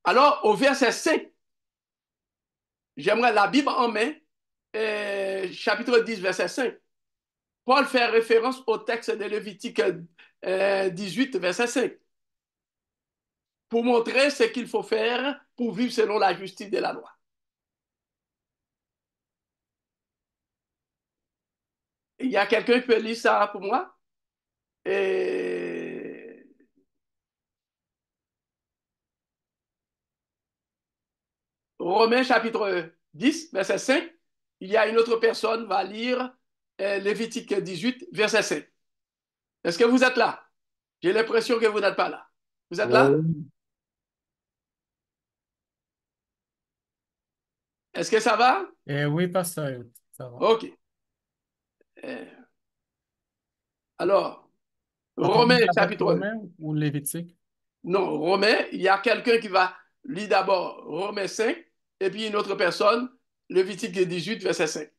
Alors, au verset 5, j'aimerais la Bible en main, chapitre 10, verset 5. Paul fait référence au texte de Lévitique 18, verset 5, pour montrer ce qu'il faut faire pour vivre selon la justice de la loi. Il y a quelqu'un qui peut lire ça pour moi? Et... Romains chapitre 10, verset 5. Il y a une autre personne qui va lire Lévitique 18, verset 5. Est-ce que vous êtes là? J'ai l'impression que vous n'êtes pas là. Vous êtes là? Oui. Est-ce que ça va? Oui, pasteur, ça va. OK. Euh, alors, On commence Romains avec chapitre... Romain ou Lévitique? Non, Romains, il y a quelqu'un qui va lire d'abord Romains 5 et puis une autre personne, Lévitique 18, verset 5.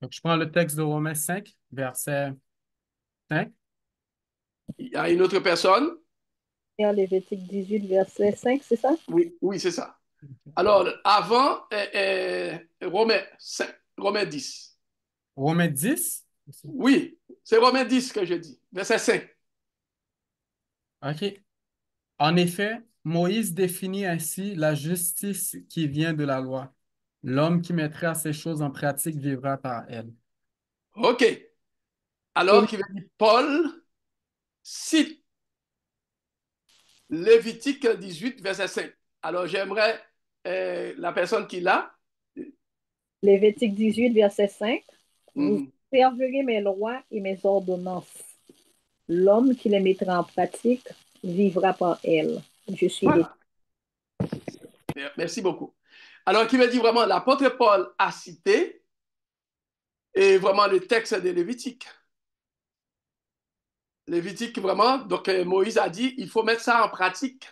Donc, je prends le texte de Romains 5, verset 5. Il y a une autre personne. Et en Lévitique 18, verset 5, c'est ça? Oui, oui, c'est ça. Alors, avant, Romains 5, Romains 10. Romains 10? Oui, c'est Romains 10 que je dis, verset 5. OK. En effet, Moïse définit ainsi la justice qui vient de la loi. L'homme qui mettra ces choses en pratique vivra par elle. OK. Alors, qui veut dire Paul cite Lévitique 18, verset 5. Alors, j'aimerais la personne qui l'a. Lévitique 18, verset 5. Vous Mhm. observerez mes lois et mes ordonnances. L'homme qui les mettra en pratique vivra par elles. Je suis Voilà. Merci beaucoup. Alors, qui veut dire vraiment, l'apôtre Paul a cité et vraiment le texte de Lévitique. Lévitique, vraiment, donc Moïse a dit, il faut mettre ça en pratique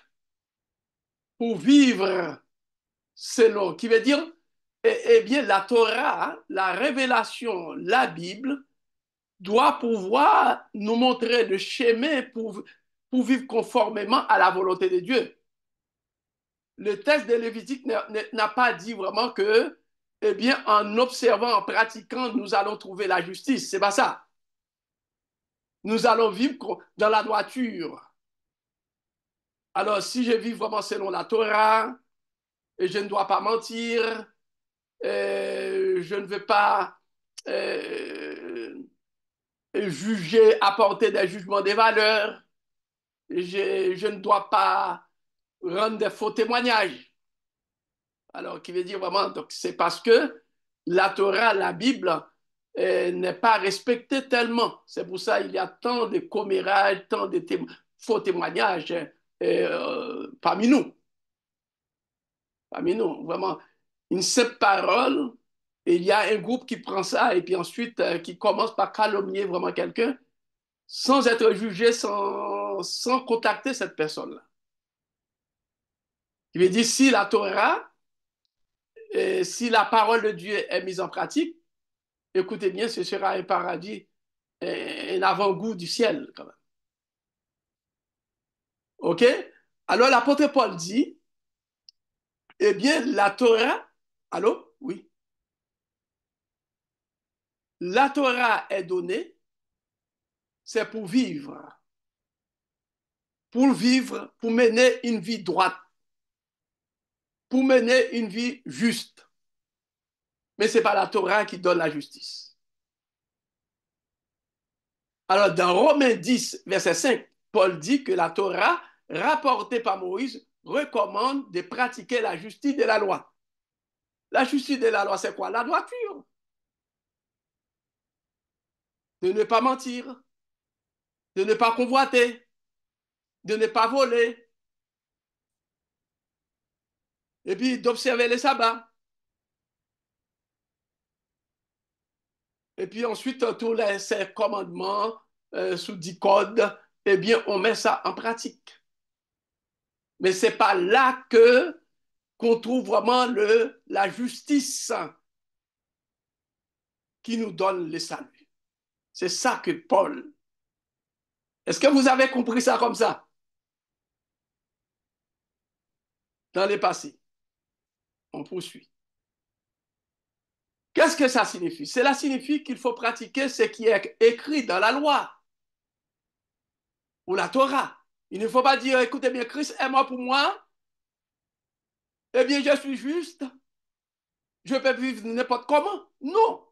pour vivre selon, qui veut dire, eh bien, la Torah, la révélation, la Bible, doit pouvoir nous montrer le chemin pour vivre conformément à la volonté de Dieu. Le texte de Lévitique n'a pas dit vraiment que, eh bien, en observant, en pratiquant, nous allons trouver la justice. C'est pas ça. Nous allons vivre dans la droiture. Alors, si je vis vraiment selon la Torah, et je ne dois pas mentir, je ne veux pas juger, apporter des jugements des valeurs, je ne dois pas rendre des faux témoignages. Alors, qui veut dire vraiment, donc c'est parce que la Torah, la Bible, n'est pas respectée tellement. C'est pour ça qu'il y a tant de commérages, tant de faux témoignages parmi nous. Parmi nous, vraiment, une simple parole, et il y a un groupe qui prend ça et puis ensuite qui commence par calomnier vraiment quelqu'un sans être jugé, sans contacter cette personne-là. Il veut dire, si la Torah, si la parole de Dieu est mise en pratique, écoutez bien, ce sera un paradis, un avant-goût du ciel quand même. OK? Alors l'apôtre Paul dit, eh bien, la Torah, allô? Oui. La Torah est donnée c'est pour vivre. Pour vivre, pour mener une vie droite. Pour mener une vie juste. Mais ce n'est pas la Torah qui donne la justice. Alors, dans Romains 10, verset 5, Paul dit que la Torah, rapportée par Moïse, recommande de pratiquer la justice de la loi. La justice de la loi, c'est quoi? La droiture. De ne pas mentir, de ne pas convoiter, de ne pas voler, et puis d'observer les sabbats. Et puis ensuite, tous ces commandements sous 10 codes, eh bien, on met ça en pratique. Mais ce n'est pas là que qu'on trouve vraiment la justice qui nous donne le salut. C'est ça que Paul. Est-ce que vous avez compris ça comme ça? Dans les passés. On poursuit. Qu'est-ce que ça signifie? Cela signifie qu'il faut pratiquer ce qui est écrit dans la loi ou la Torah. Il ne faut pas dire, écoutez bien, Christ est mort pour moi, eh bien, je suis juste, je peux vivre n'importe comment. Non.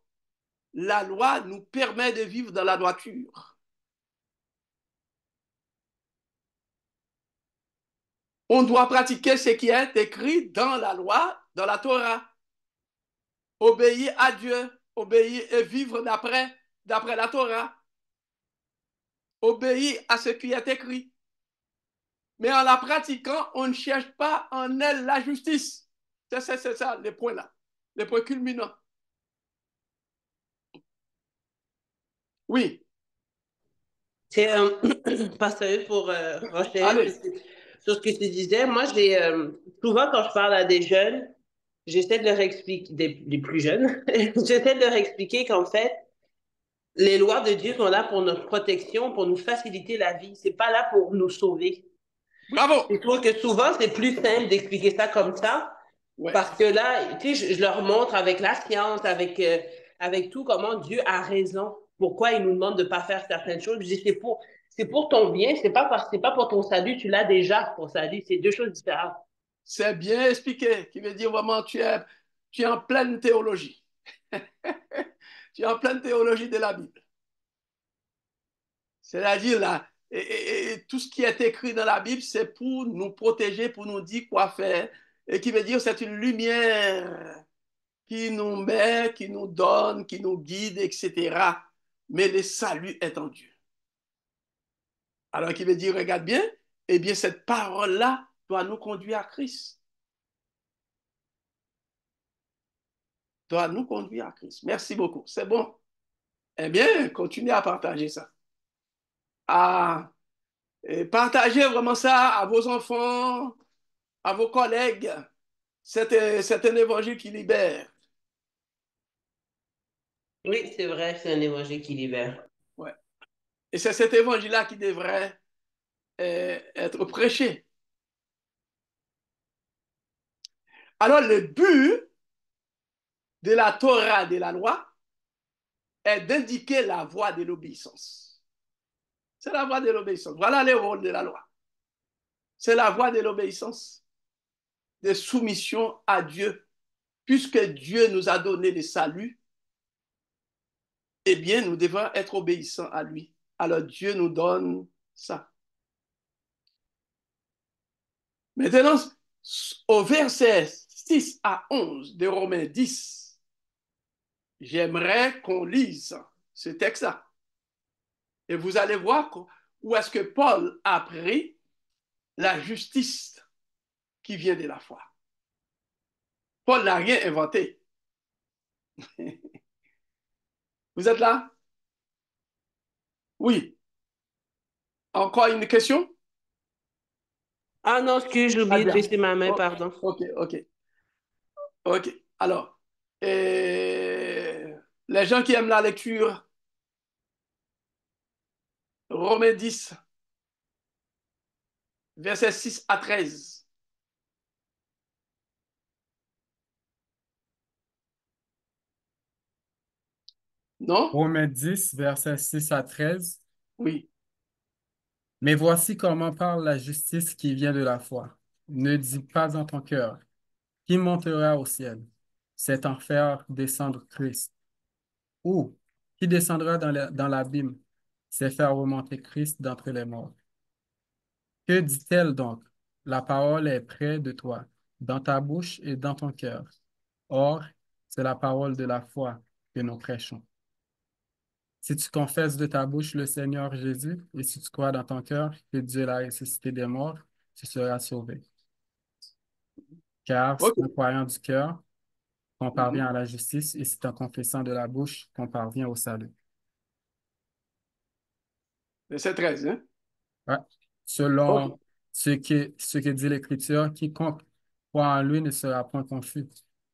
La loi nous permet de vivre dans la droiture. On doit pratiquer ce qui est écrit dans la loi, dans la Torah. Obéir à Dieu, obéir et vivre d'après la Torah. Obéir à ce qui est écrit. Mais en la pratiquant, on ne cherche pas en elle la justice. C'est ça, les points là, les points culminants. Oui. C'est pasteur pour renchérir Allez. sur ce que tu disais. Moi, j'ai souvent quand je parle à des jeunes, j'essaie de leur expliquer, des plus jeunes, j'essaie de leur expliquer qu'en fait, les lois de Dieu sont là pour notre protection, pour nous faciliter la vie. C'est pas là pour nous sauver. Bravo. Je trouve que souvent, c'est plus simple d'expliquer ça comme ça. Ouais. Parce que là, tu sais, je leur montre avec la science, avec tout, comment Dieu a raison. Pourquoi il nous demande de ne pas faire certaines choses. Je dis, c'est pour ton bien, c'est pas pour ton salut, tu l'as déjà pour salut. C'est deux choses différentes. C'est bien expliqué, qui veut dire vraiment tu es en pleine théologie. Tu es en pleine théologie de la Bible. C'est-à-dire là, et tout ce qui est écrit dans la Bible, c'est pour nous protéger, pour nous dire quoi faire. Et qui veut dire c'est une lumière qui nous met, qui nous donne, qui nous guide, etc. Mais le salut est en Dieu. Alors, qui veut dire, regarde bien, eh bien, cette parole-là doit nous conduire à Christ. Doit nous conduire à Christ. Merci beaucoup. C'est bon. Eh bien, continuez à partager ça. Et partagez vraiment ça à vos enfants, à vos collègues. C'est un évangile qui libère. Oui, c'est vrai, c'est un évangile qui libère. Ouais. Et c'est cet évangile-là qui devrait être prêché. Alors, le but de la Torah, de la loi, est d'indiquer la voie de l'obéissance. C'est la voie de l'obéissance. Voilà le rôle de la loi. C'est la voie de l'obéissance, de soumission à Dieu. Puisque Dieu nous a donné le salut, eh bien, nous devons être obéissants à lui. Alors, Dieu nous donne ça. Maintenant, au verset 6 à 11 de Romains 10, j'aimerais qu'on lise ce texte-là. Et vous allez voir où est-ce que Paul a pris la justice qui vient de la foi. Paul n'a rien inventé. Vous êtes là? Oui. Encore une question? Ah non, excuse, j'ai oublié de baisser ma main, pardon. OK. Alors, les gens qui aiment la lecture, Romains 10, versets 6 à 13. Non? Romains 10, versets 6 à 13. Oui. Mais voici comment parle la justice qui vient de la foi. Ne dis pas dans ton cœur, qui montera au ciel? C'est en faire descendre Christ. Ou qui descendra dans l'abîme? C'est faire remonter Christ d'entre les morts. Que dit-elle donc? La parole est près de toi, dans ta bouche et dans ton cœur. Or, c'est la parole de la foi que nous prêchons. Si tu confesses de ta bouche le Seigneur Jésus et si tu crois dans ton cœur que Dieu l'a ressuscité des morts, tu seras sauvé. Car c'est OK. en croyant du cœur qu'on Mhm. parvient à la justice et c'est en confessant de la bouche qu'on parvient au salut. Verset 13, hein? Ouais. OK. Selon ce que dit l'Écriture, quiconque croit en lui ne sera point confus.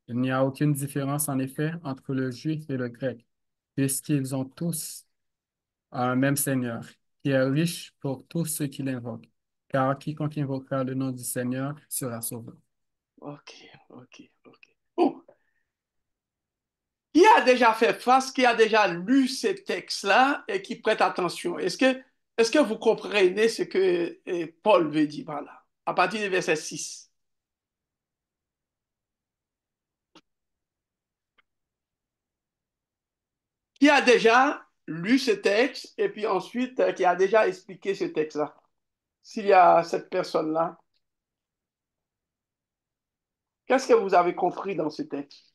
Il n'y a aucune différence, en effet, entre le juif et le grec, puisqu'ils ont tous un même Seigneur, qui est riche pour tous ceux qui l'invoquent. Car quiconque invoquera le nom du Seigneur sera sauvé. OK. OK. OK. Bon. Qui a déjà fait face, qui a déjà lu ces textes-là et qui prête attention? Est-ce que vous comprenez ce que Paul veut dire par là? À partir du verset 6. Qui a déjà lu ce texte et puis ensuite qui a déjà expliqué ce texte-là? S'il y a cette personne-là, qu'est-ce que vous avez compris dans ce texte?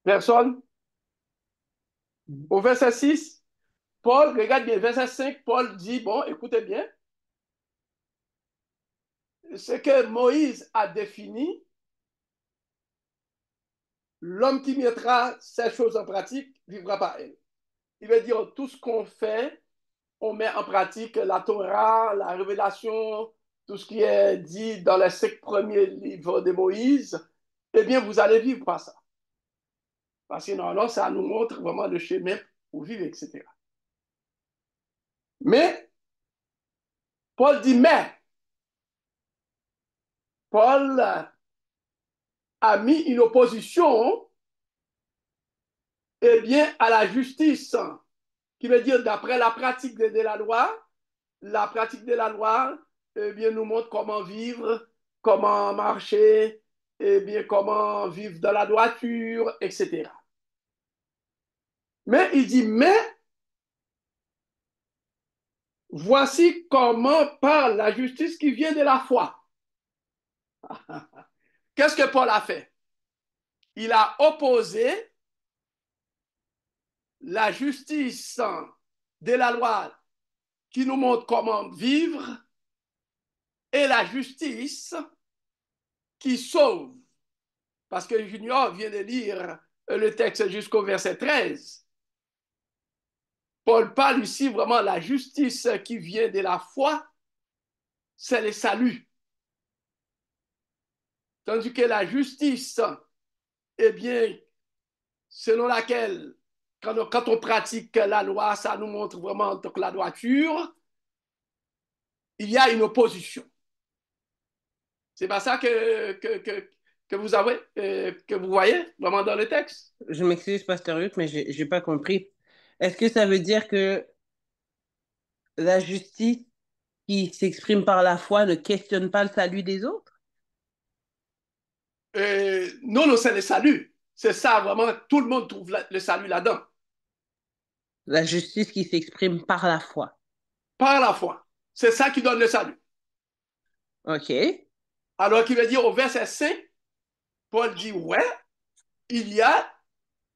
Personne? Au verset 6, Paul, regarde bien, verset 5, Paul dit, bon, écoutez bien, ce que Moïse a défini, l'homme qui mettra ces choses en pratique vivra par elle. Il veut dire, tout ce qu'on fait, on met en pratique la Torah, la révélation, tout ce qui est dit dans les 5 premiers livres de Moïse, eh bien, vous allez vivre par ça. Parce que normalement, ça nous montre vraiment le chemin pour vivre, etc. Mais, Paul dit, mais, Paul a mis une opposition, eh bien, à la justice, qui veut dire d'après la pratique de la pratique de la loi, eh bien, nous montre comment vivre, comment marcher, eh bien, comment vivre dans la droiture, etc. Mais il dit, mais voici comment parle la justice qui vient de la foi. Qu'est-ce que Paul a fait? Il a opposé la justice de la loi qui nous montre comment vivre et la justice qui sauve. Parce que Junior vient de lire le texte jusqu'au verset 13. Paul parle ici vraiment de la justice qui vient de la foi, c'est le salut. Tandis que la justice, eh bien, selon laquelle, quand on pratique la loi, ça nous montre vraiment donc, la droiture, il y a une opposition. C'est pas ça que vous avez, que vous voyez vraiment dans le texte. Je m'excuse, Pasteur Luc, mais j'ai pas compris. Est-ce que ça veut dire que la justice qui s'exprime par la foi ne questionne pas le salut des autres? Non, non, c'est le salut. C'est ça, vraiment, tout le monde trouve le salut là-dedans. La justice qui s'exprime par la foi. Par la foi. C'est ça qui donne le salut. OK. Alors qu'il veut dire au verset 5, Paul dit, ouais, il y a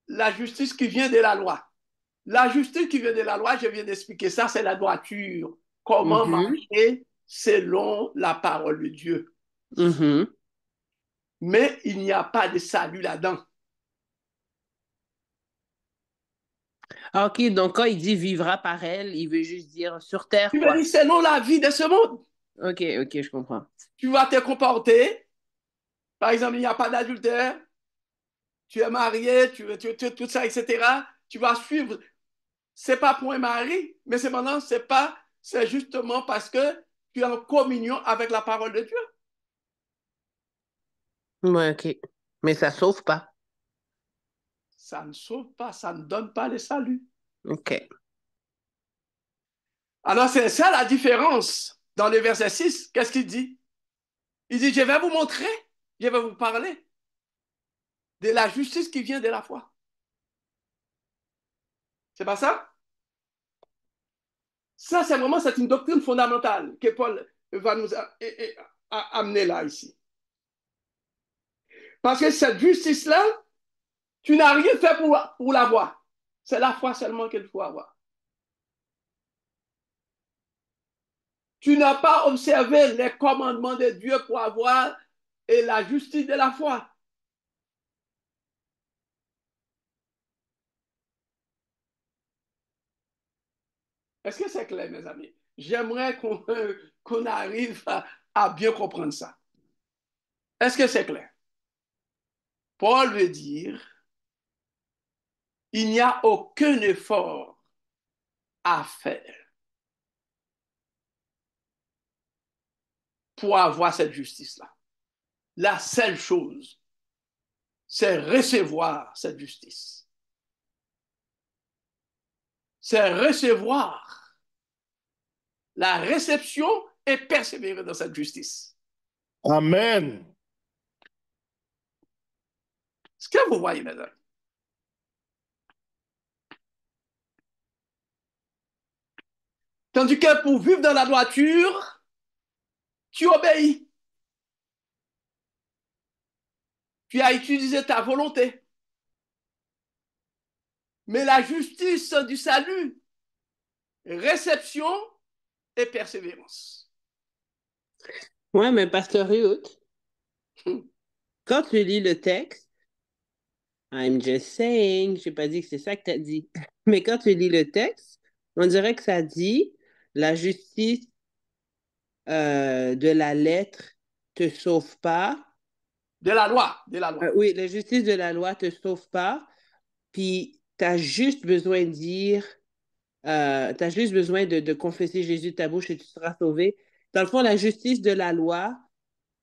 la justice qui vient de la loi. La justice qui vient de la loi, je viens d'expliquer ça, c'est la droiture. Comment Mhm. marcher selon la parole de Dieu. Mhm. Mais il n'y a pas de salut là-dedans. Ah, OK, donc quand il dit vivra par elle, il veut juste dire sur terre, Il veut quoi. dire selon la vie de ce monde. OK, OK, je comprends. Tu vas te comporter. Par exemple, il n'y a pas d'adultère. Tu es marié, tout ça, etc. Tu vas suivre. C'est pas pour un mari, mais c'est maintenant, c'est justement parce que tu es en communion avec la parole de Dieu. Ouais, OK. Mais ça sauve pas. Ça ne sauve pas, ça ne donne pas le salut. OK. Alors, c'est ça la différence. Dans le verset 6, qu'est-ce qu'il dit? Il dit, je vais vous montrer, je vais vous parler de la justice qui vient de la foi. C'est pas ça? Ça, c'est vraiment, c'est une doctrine fondamentale que Paul va nous amener là, ici. Parce que cette justice-là, tu n'as rien fait pour l'avoir. C'est la foi seulement qu'il faut avoir. Tu n'as pas observé les commandements de Dieu pour avoir la justice de la foi. Est-ce que c'est clair, mes amis? J'aimerais qu'on arrive à bien comprendre ça. Est-ce que c'est clair? Paul veut dire, il n'y a aucun effort à faire pour avoir cette justice-là. La seule chose, c'est recevoir cette justice. C'est recevoir la réception et persévérer dans cette justice. Amen. Ce que vous voyez, mes amis. Tandis que pour vivre dans la droiture, tu obéis. Tu as utilisé ta volonté. Mais la justice du salut, réception et persévérance. Ouais, mais Pasteur Ruth, quand tu lis le texte, I'm just saying, j'ai pas dit que c'est ça que tu as dit, mais quand tu lis le texte, on dirait que ça dit la justice de la lettre te sauve pas. De la loi, de la loi. Oui, la justice de la loi te sauve pas, puis tu as juste besoin de dire, tu as juste besoin de confesser Jésus de ta bouche et tu seras sauvé. Dans le fond, la justice de la loi,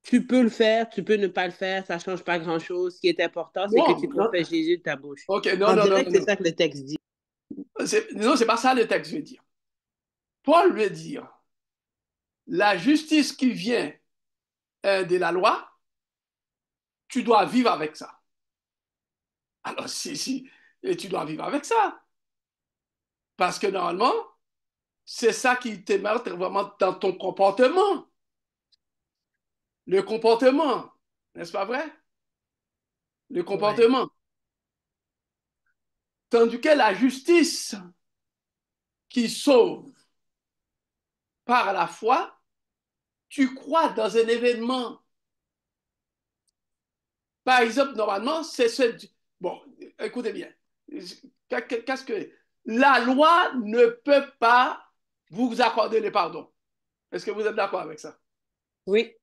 tu peux le faire, tu peux ne pas le faire, ça ne change pas grand-chose. Ce qui est important, c'est que tu confesses Jésus de ta bouche. Ok, non, On non, dirait non, que non. c'est ça que le texte dit. Non, c'est pas ça le texte veut dire. Paul veut dire, la justice qui vient de la loi, tu dois vivre avec ça. Alors, si, et tu dois vivre avec ça. Parce que normalement, c'est ça qui te marque vraiment dans ton comportement. Le comportement, n'est-ce pas vrai? Le comportement. Ouais. Tandis que la justice qui sauve par la foi, tu crois dans un événement. Par exemple, normalement, c'est ce... Bon, écoutez bien. Qu'est-ce que... La loi ne peut pas vous accorder le pardon. Est-ce que vous êtes d'accord avec ça? Oui.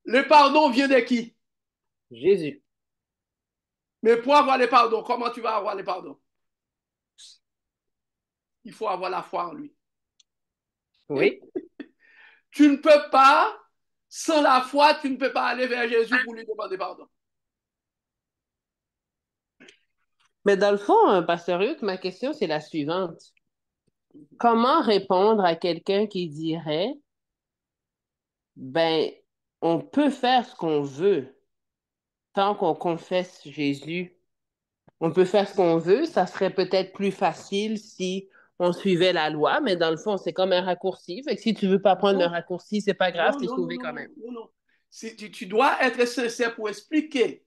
Le pardon vient de qui? Jésus. Mais pour avoir le pardon, comment tu vas avoir le pardon? Il faut avoir la foi en lui. Oui. Tu ne peux pas, sans la foi, tu ne peux pas aller vers Jésus pour lui demander pardon. Mais dans le fond, Pasteur Hugues, ma question, c'est la suivante. Comment répondre à quelqu'un qui dirait, ben, on peut faire ce qu'on veut tant qu'on confesse Jésus? On peut faire ce qu'on veut, ça serait peut-être plus facile si on suivait la loi, mais dans le fond, c'est comme un raccourci. Fait que si tu veux pas prendre le raccourci, c'est pas grave, t'es sauvé quand même. Non. Tu dois être sincère pour expliquer.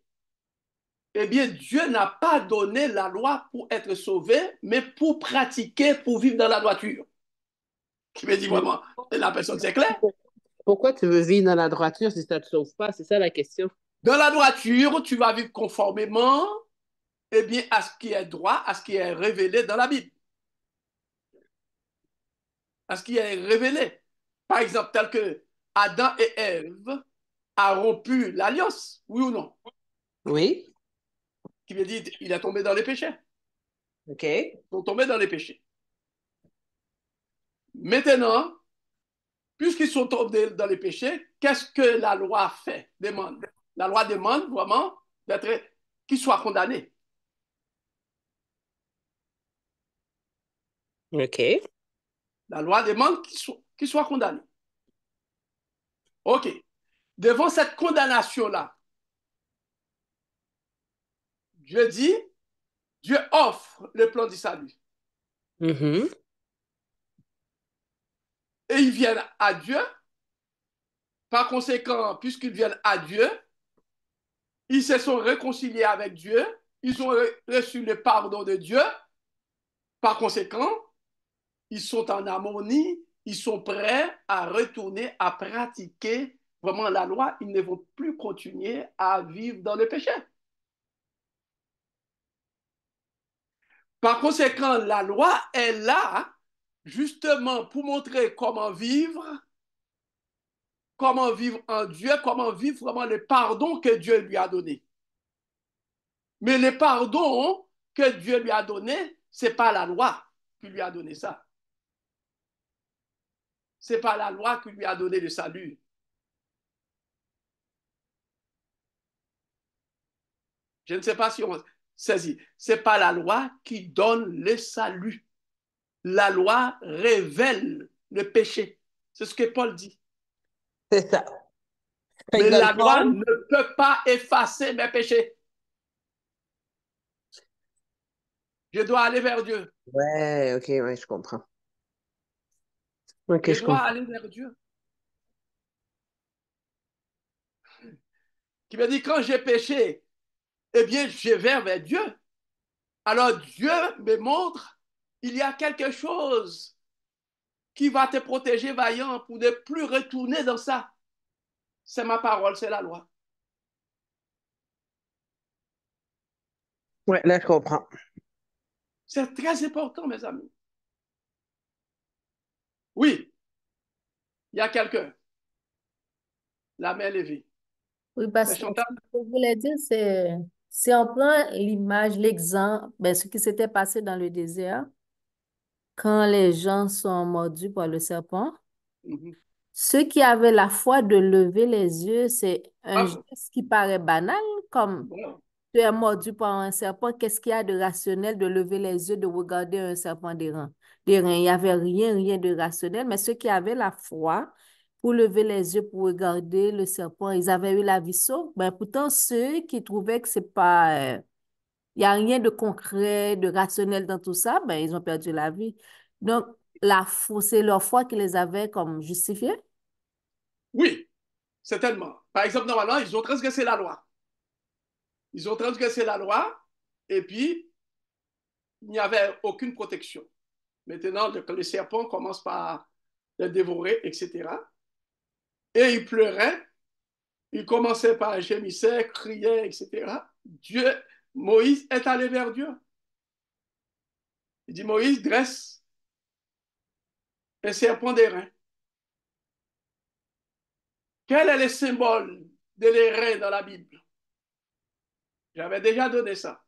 Eh bien, Dieu n'a pas donné la loi pour être sauvé, mais pour pratiquer, pour vivre dans la droiture. Je me dis vraiment, la personne, c'est clair? Pourquoi tu veux vivre dans la droiture si ça ne te sauve pas? C'est ça la question. Dans la droiture, tu vas vivre conformément eh bien, à ce qui est droit, à ce qui est révélé dans la Bible. À ce qui est révélé. Par exemple, tel que Adam et Ève a rompu l'alliance, oui ou non? Oui. Qui veut dire il est tombé dans les péchés. OK. Ils sont tombés dans les péchés. Maintenant, puisqu'ils sont tombés dans les péchés, qu'est-ce que la loi fait? Demande. La loi demande vraiment qu'il soit condamné. OK. La loi demande qu'il soit condamné. OK. Devant cette condamnation-là, Dieu offre le plan du salut. Mhm. Et ils viennent à Dieu. Par conséquent, puisqu'ils viennent à Dieu, ils se sont réconciliés avec Dieu. Ils ont reçu le pardon de Dieu. Par conséquent, ils sont en harmonie. Ils sont prêts à retourner à pratiquer vraiment la loi. Ils ne vont plus continuer à vivre dans le péché. Par conséquent, la loi est là justement pour montrer comment vivre en Dieu, comment vivre vraiment le pardon que Dieu lui a donné. Mais le pardon que Dieu lui a donné, ce n'est pas la loi qui lui a donné ça. Ce n'est pas la loi qui lui a donné le salut. Je ne sais pas si on saisit. Ce n'est pas la loi qui donne le salut. La loi révèle le péché. C'est ce que Paul dit. C'est ça. Mais Dans le la loi fond, ne peut pas effacer mes péchés. Je dois aller vers Dieu. ouais, OK, ouais, je comprends. OK, Je je dois comprends. aller vers Dieu. Qui me dit, quand j'ai péché, eh bien, je vais vers Dieu. Alors Dieu me montre, il y a quelque chose qui va te protéger, vaillant, pour ne plus retourner dans ça. C'est ma parole, c'est la loi. Ouais, là, je comprends. C'est très important, mes amis. Oui, il y a quelqu'un, la main levée. Oui, C'est parce que Chantal? ce que je voulais dire, c'est si on prend l'image, l'exemple, ben, ce qui s'était passé dans le désert, quand les gens sont mordus par le serpent, Mhm. ceux qui avaient la foi de lever les yeux, c'est un Bravo, geste qui paraît banal, comme bravo. tu es mordu par un serpent, qu'est-ce qu'il y a de rationnel de lever les yeux, de regarder un serpent des reins? Il n'y avait rien de rationnel, mais ceux qui avaient la foi pour lever les yeux, pour regarder le serpent, ils avaient eu la vie sauve. Ben, pourtant, ceux qui trouvaient que c'est pas, il n'y a rien de concret, de rationnel dans tout ça, ben, ils ont perdu la vie. Donc, la foi, c'est leur foi qui les avait comme justifiés. Oui, certainement. Par exemple, normalement, ils ont transgressé la loi. Ils ont transgressé la loi et puis il n'y avait aucune protection. Maintenant, le serpent commence par les dévorer, etc. Et il pleurait, il commençait par gémissait, criait, etc. Dieu, Moïse est allé vers Dieu. Il dit, Moïse, dresse un serpent d'airain. Quel est le symbole de l'airain dans la Bible? J'avais déjà donné ça.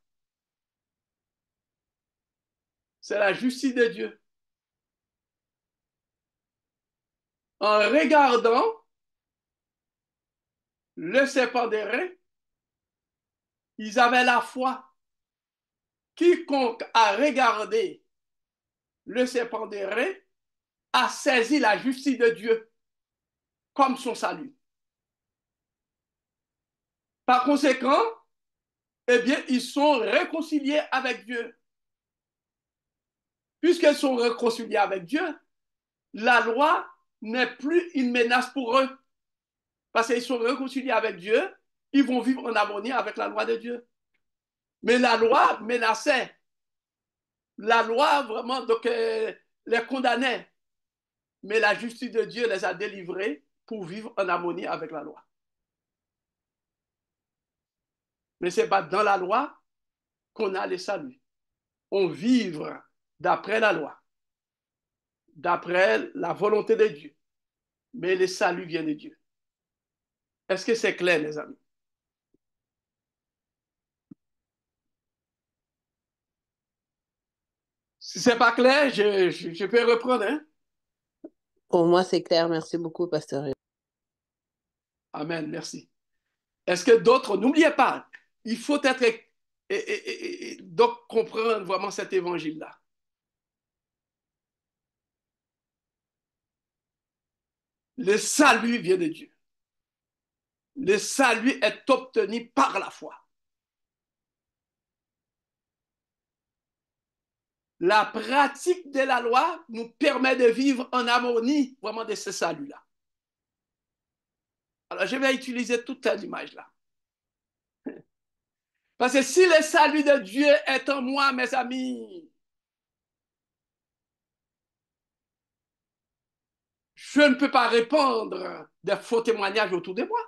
C'est la justice de Dieu. En regardant le serpent d'airain, ils avaient la foi. Quiconque a regardé le serpent d'airain a saisi la justice de Dieu comme son salut. Par conséquent, eh bien, ils sont réconciliés avec Dieu. Puisqu'ils sont réconciliés avec Dieu, la loi n'est plus une menace pour eux. Parce qu'ils sont réconciliés avec Dieu, ils vont vivre en harmonie avec la loi de Dieu. Mais la loi menaçait. La loi vraiment donc, les condamnait. Mais la justice de Dieu les a délivrés pour vivre en harmonie avec la loi. Mais ce n'est pas dans la loi qu'on a le salut. On vivre d'après la loi, d'après la volonté de Dieu. Mais le salut vient de Dieu. Est-ce que c'est clair, les amis? Si ce n'est pas clair, je peux reprendre. Hein? Pour moi, c'est clair. Merci beaucoup, Pasteur. Amen, merci. Est-ce que d'autres, n'oubliez pas, il faut être, donc comprendre vraiment cet évangile-là. Le salut vient de Dieu. Le salut est obtenu par la foi. La pratique de la loi nous permet de vivre en harmonie vraiment de ce salut-là. Alors, je vais utiliser toute cette image-là. Parce que si le salut de Dieu est en moi, mes amis, je ne peux pas répandre des faux témoignages autour de moi.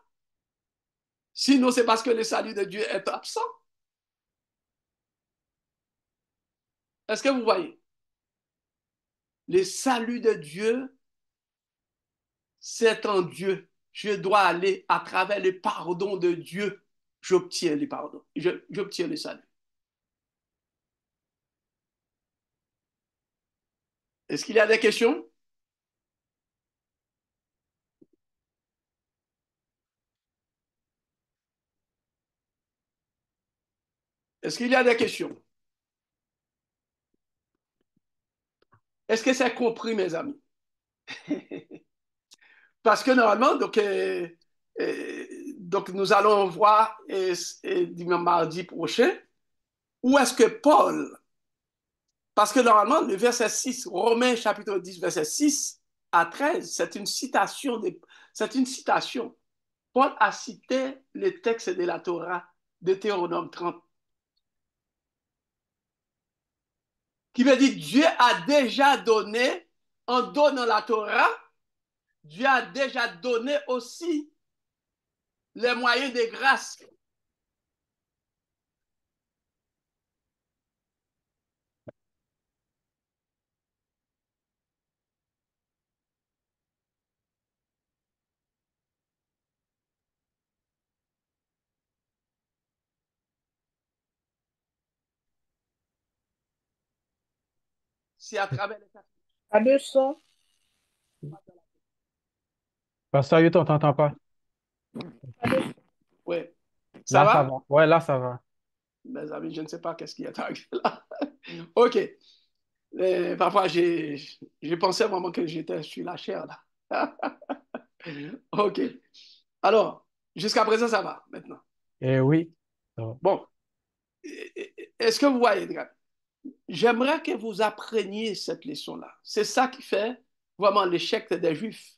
Sinon, c'est parce que le salut de Dieu est absent. Est-ce que vous voyez? Le salut de Dieu, c'est en Dieu. Je dois aller à travers le pardon de Dieu. J'obtiens le pardon. J'obtiens le salut. Est-ce qu'il y a des questions? Est-ce qu'il y a des questions? Est-ce que c'est compris, mes amis? Parce que normalement, donc nous allons voir dimanche mardi prochain où est-ce que Paul, parce que normalement, le verset 6, Romains chapitre 10, verset 6 à 13, c'est une citation. C'est une citation. Paul a cité le texte de la Torah, Deutéronome 30, qui veut dire Dieu a déjà donné, en donnant la Torah, Dieu a déjà donné aussi les moyens de grâce. C'est à travers les Pas de son. Pasteur, je t'entends pas. Oui. Ça Là, ça va? va. Ouais, là, ça va. Mes amis, je ne sais pas qu'est-ce qui est arrivé là. OK. Parfois, j'ai pensé vraiment que j'étais sur la chair là. OK. Alors, jusqu'à présent, ça va maintenant. Eh oui. Ça va. Bon, est-ce que vous voyez, j'aimerais que vous appreniez cette leçon-là. C'est ça qui fait vraiment l'échec des Juifs.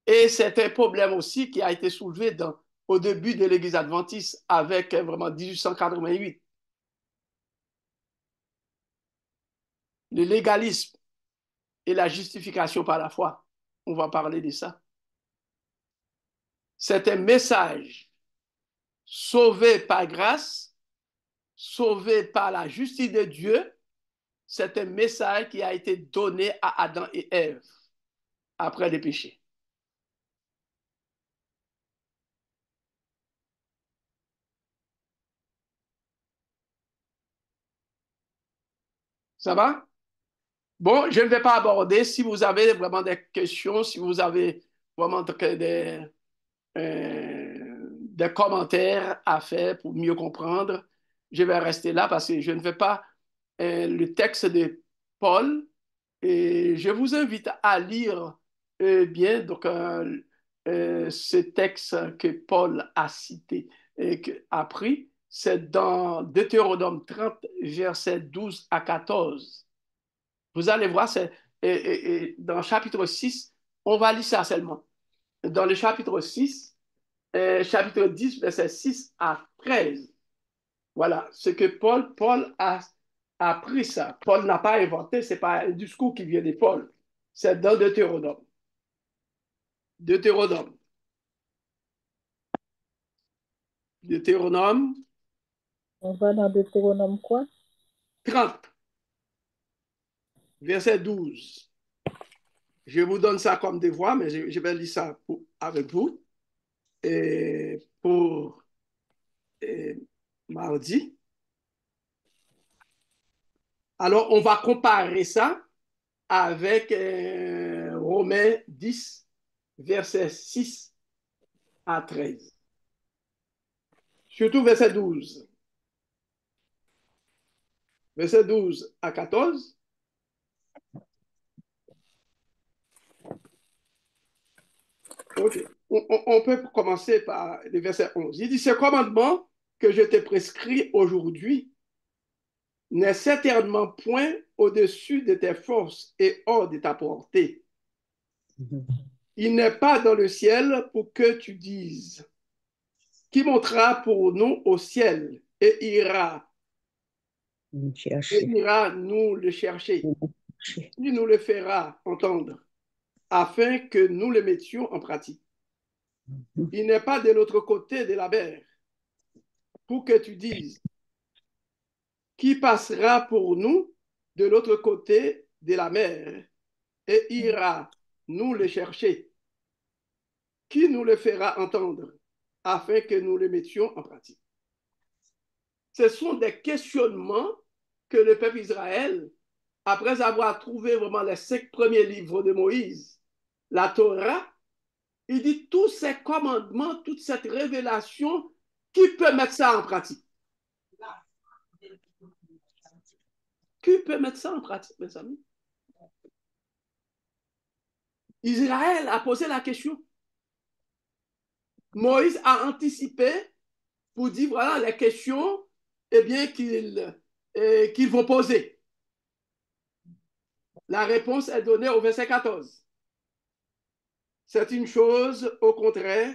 Et c'est un problème aussi qui a été soulevé au début de l'Église adventiste avec vraiment 1888. Le légalisme et la justification par la foi. On va parler de ça. C'est un message sauvé par grâce, sauvé par la justice de Dieu. C'est un message qui a été donné à Adam et Ève après le péché. Ça va? Bon, je ne vais pas aborder. Si vous avez vraiment des questions, si vous avez vraiment des commentaires à faire pour mieux comprendre, je vais rester là parce que je ne vais pas le texte de Paul. Et je vous invite à lire bien ce texte que Paul a cité et a pris. C'est dans Deutéronome 30, versets 12 à 14. Vous allez voir, c'est dans le chapitre 6, on va lire ça seulement. Dans le chapitre 6, chapitre 10, verset 6 à 13. Voilà, ce que Paul a pris ça. Paul n'a pas inventé, ce n'est pas un discours qui vient de Paul. C'est dans Deutéronome. Deutéronome. Deutéronome On va dans Deutéronome quoi? 30, verset 12. Je vous donne ça comme devoir, mais je vais lire ça avec vous. Et pour mardi. Alors, on va comparer ça avec Romains 10, verset 6 à 13. Surtout verset 12. Verset 12 à 14. OK. On peut commencer par le verset 11. Il dit, ce commandement que je te prescris aujourd'hui n'est certainement point au-dessus de tes forces et hors de ta portée. Il n'est pas dans le ciel pour que tu dises, qui montera pour nous au ciel et ira nous le chercher. Il nous le fera entendre, afin que nous le mettions en pratique. Il n'est pas de l'autre côté de la mer, pour que tu dises, qui passera pour nous de l'autre côté de la mer et ira nous le chercher. Qui nous le fera entendre, afin que nous le mettions en pratique. Ce sont des questionnements que le peuple Israël, après avoir trouvé vraiment les 5 premiers livres de Moïse, la Torah, il dit tous ces commandements, toute cette révélation, qui peut mettre ça en pratique? Qui peut mettre ça en pratique, mes amis? Israël a posé la question. Moïse a anticipé pour dire voilà les questions qu'ils vont poser. La réponse est donnée au verset 14. C'est une chose, au contraire,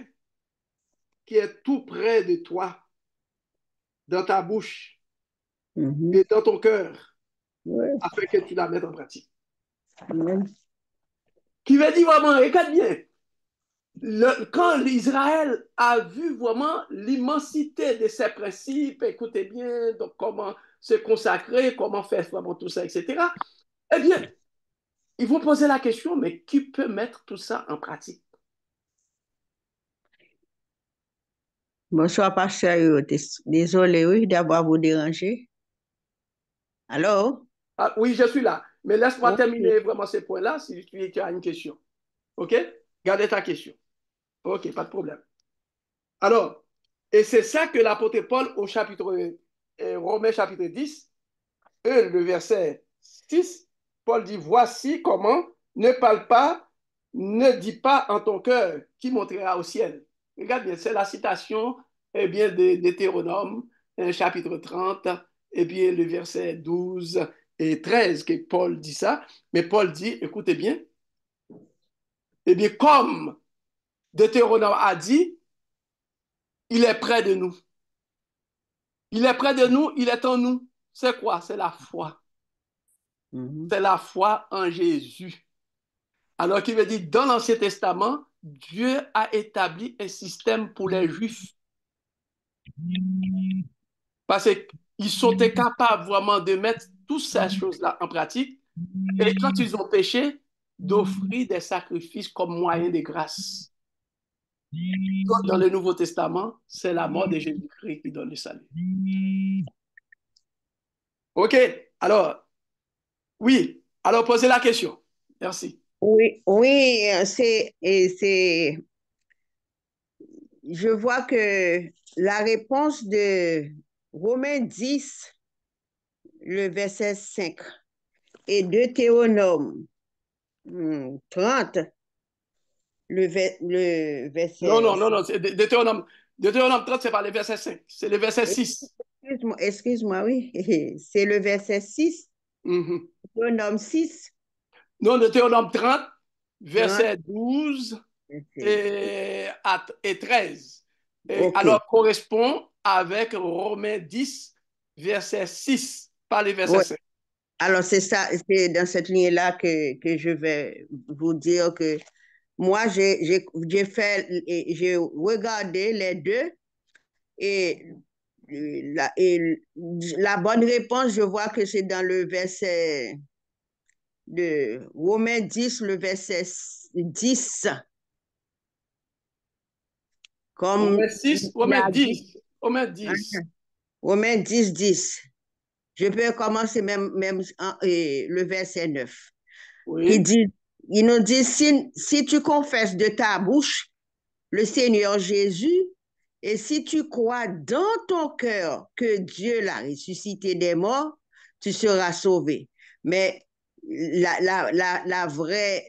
qui est tout près de toi, dans ta bouche et dans ton cœur, afin que tu la mettes en pratique. Qui veut dire vraiment, regarde bien, quand Israël a vu vraiment l'immensité de ses principes, écoutez bien, donc comment se consacrer, comment faire vraiment tout ça, etc., eh bien, ils vont poser la question, mais qui peut mettre tout ça en pratique? Bonsoir, pasteur. Désolé, oui, d'avoir vous dérangé. Allô? Ah, oui, je suis là. Mais laisse-moi terminer vraiment ces points-là si tu as une question. OK? Gardez ta question. OK, pas de problème. Alors, et c'est ça que l'apôtre Paul au chapitre Romains chapitre 10, le verset 6, Paul dit, voici comment ne parle pas, ne dis pas en ton cœur qui montera au ciel. Regarde bien, c'est la citation bien, de Deutéronome, chapitre 30, et bien le verset 12 et 13 que Paul dit ça. Mais Paul dit, écoutez bien, eh bien, comme Deutéronome a dit, il est près de nous. Il est près de nous, il est en nous. C'est quoi? C'est la foi. C'est la foi en Jésus. Alors qu'il veut dire, dans l'Ancien Testament, Dieu a établi un système pour les Juifs. Parce qu'ils sont incapables vraiment de mettre toutes ces choses-là en pratique. Et quand ils ont péché, d'offrir des sacrifices comme moyen de grâce. Dans le Nouveau Testament, c'est la mort de Jésus-Christ qui donne le salut. OK, alors, oui, alors posez la question. Merci. Oui, je vois que la réponse de Romains 10, le verset 5, et Deutéronome 30, le verset... Non, c'est Deutéronome 30, c'est pas le verset 5, c'est le verset 6. Excuse-moi, oui, c'est le verset 6, Deutéronome 6. Non, Deutéronome 30, verset 12 et 13. Okay. Alors, correspond avec Romains 10, verset 6, pas le verset 5. Alors, c'est ça, c'est dans cette ligne-là que je vais vous dire que moi, j'ai regardé les deux et la bonne réponse, je vois que c'est dans le verset de Romains 10, le verset 10. Comme Romains 10. Romains 10, 10. Je peux commencer même le verset 9. Oui. Il nous dit, si tu confesses de ta bouche le Seigneur Jésus, et si tu crois dans ton cœur que Dieu l'a ressuscité des morts, tu seras sauvé. Mais la vraie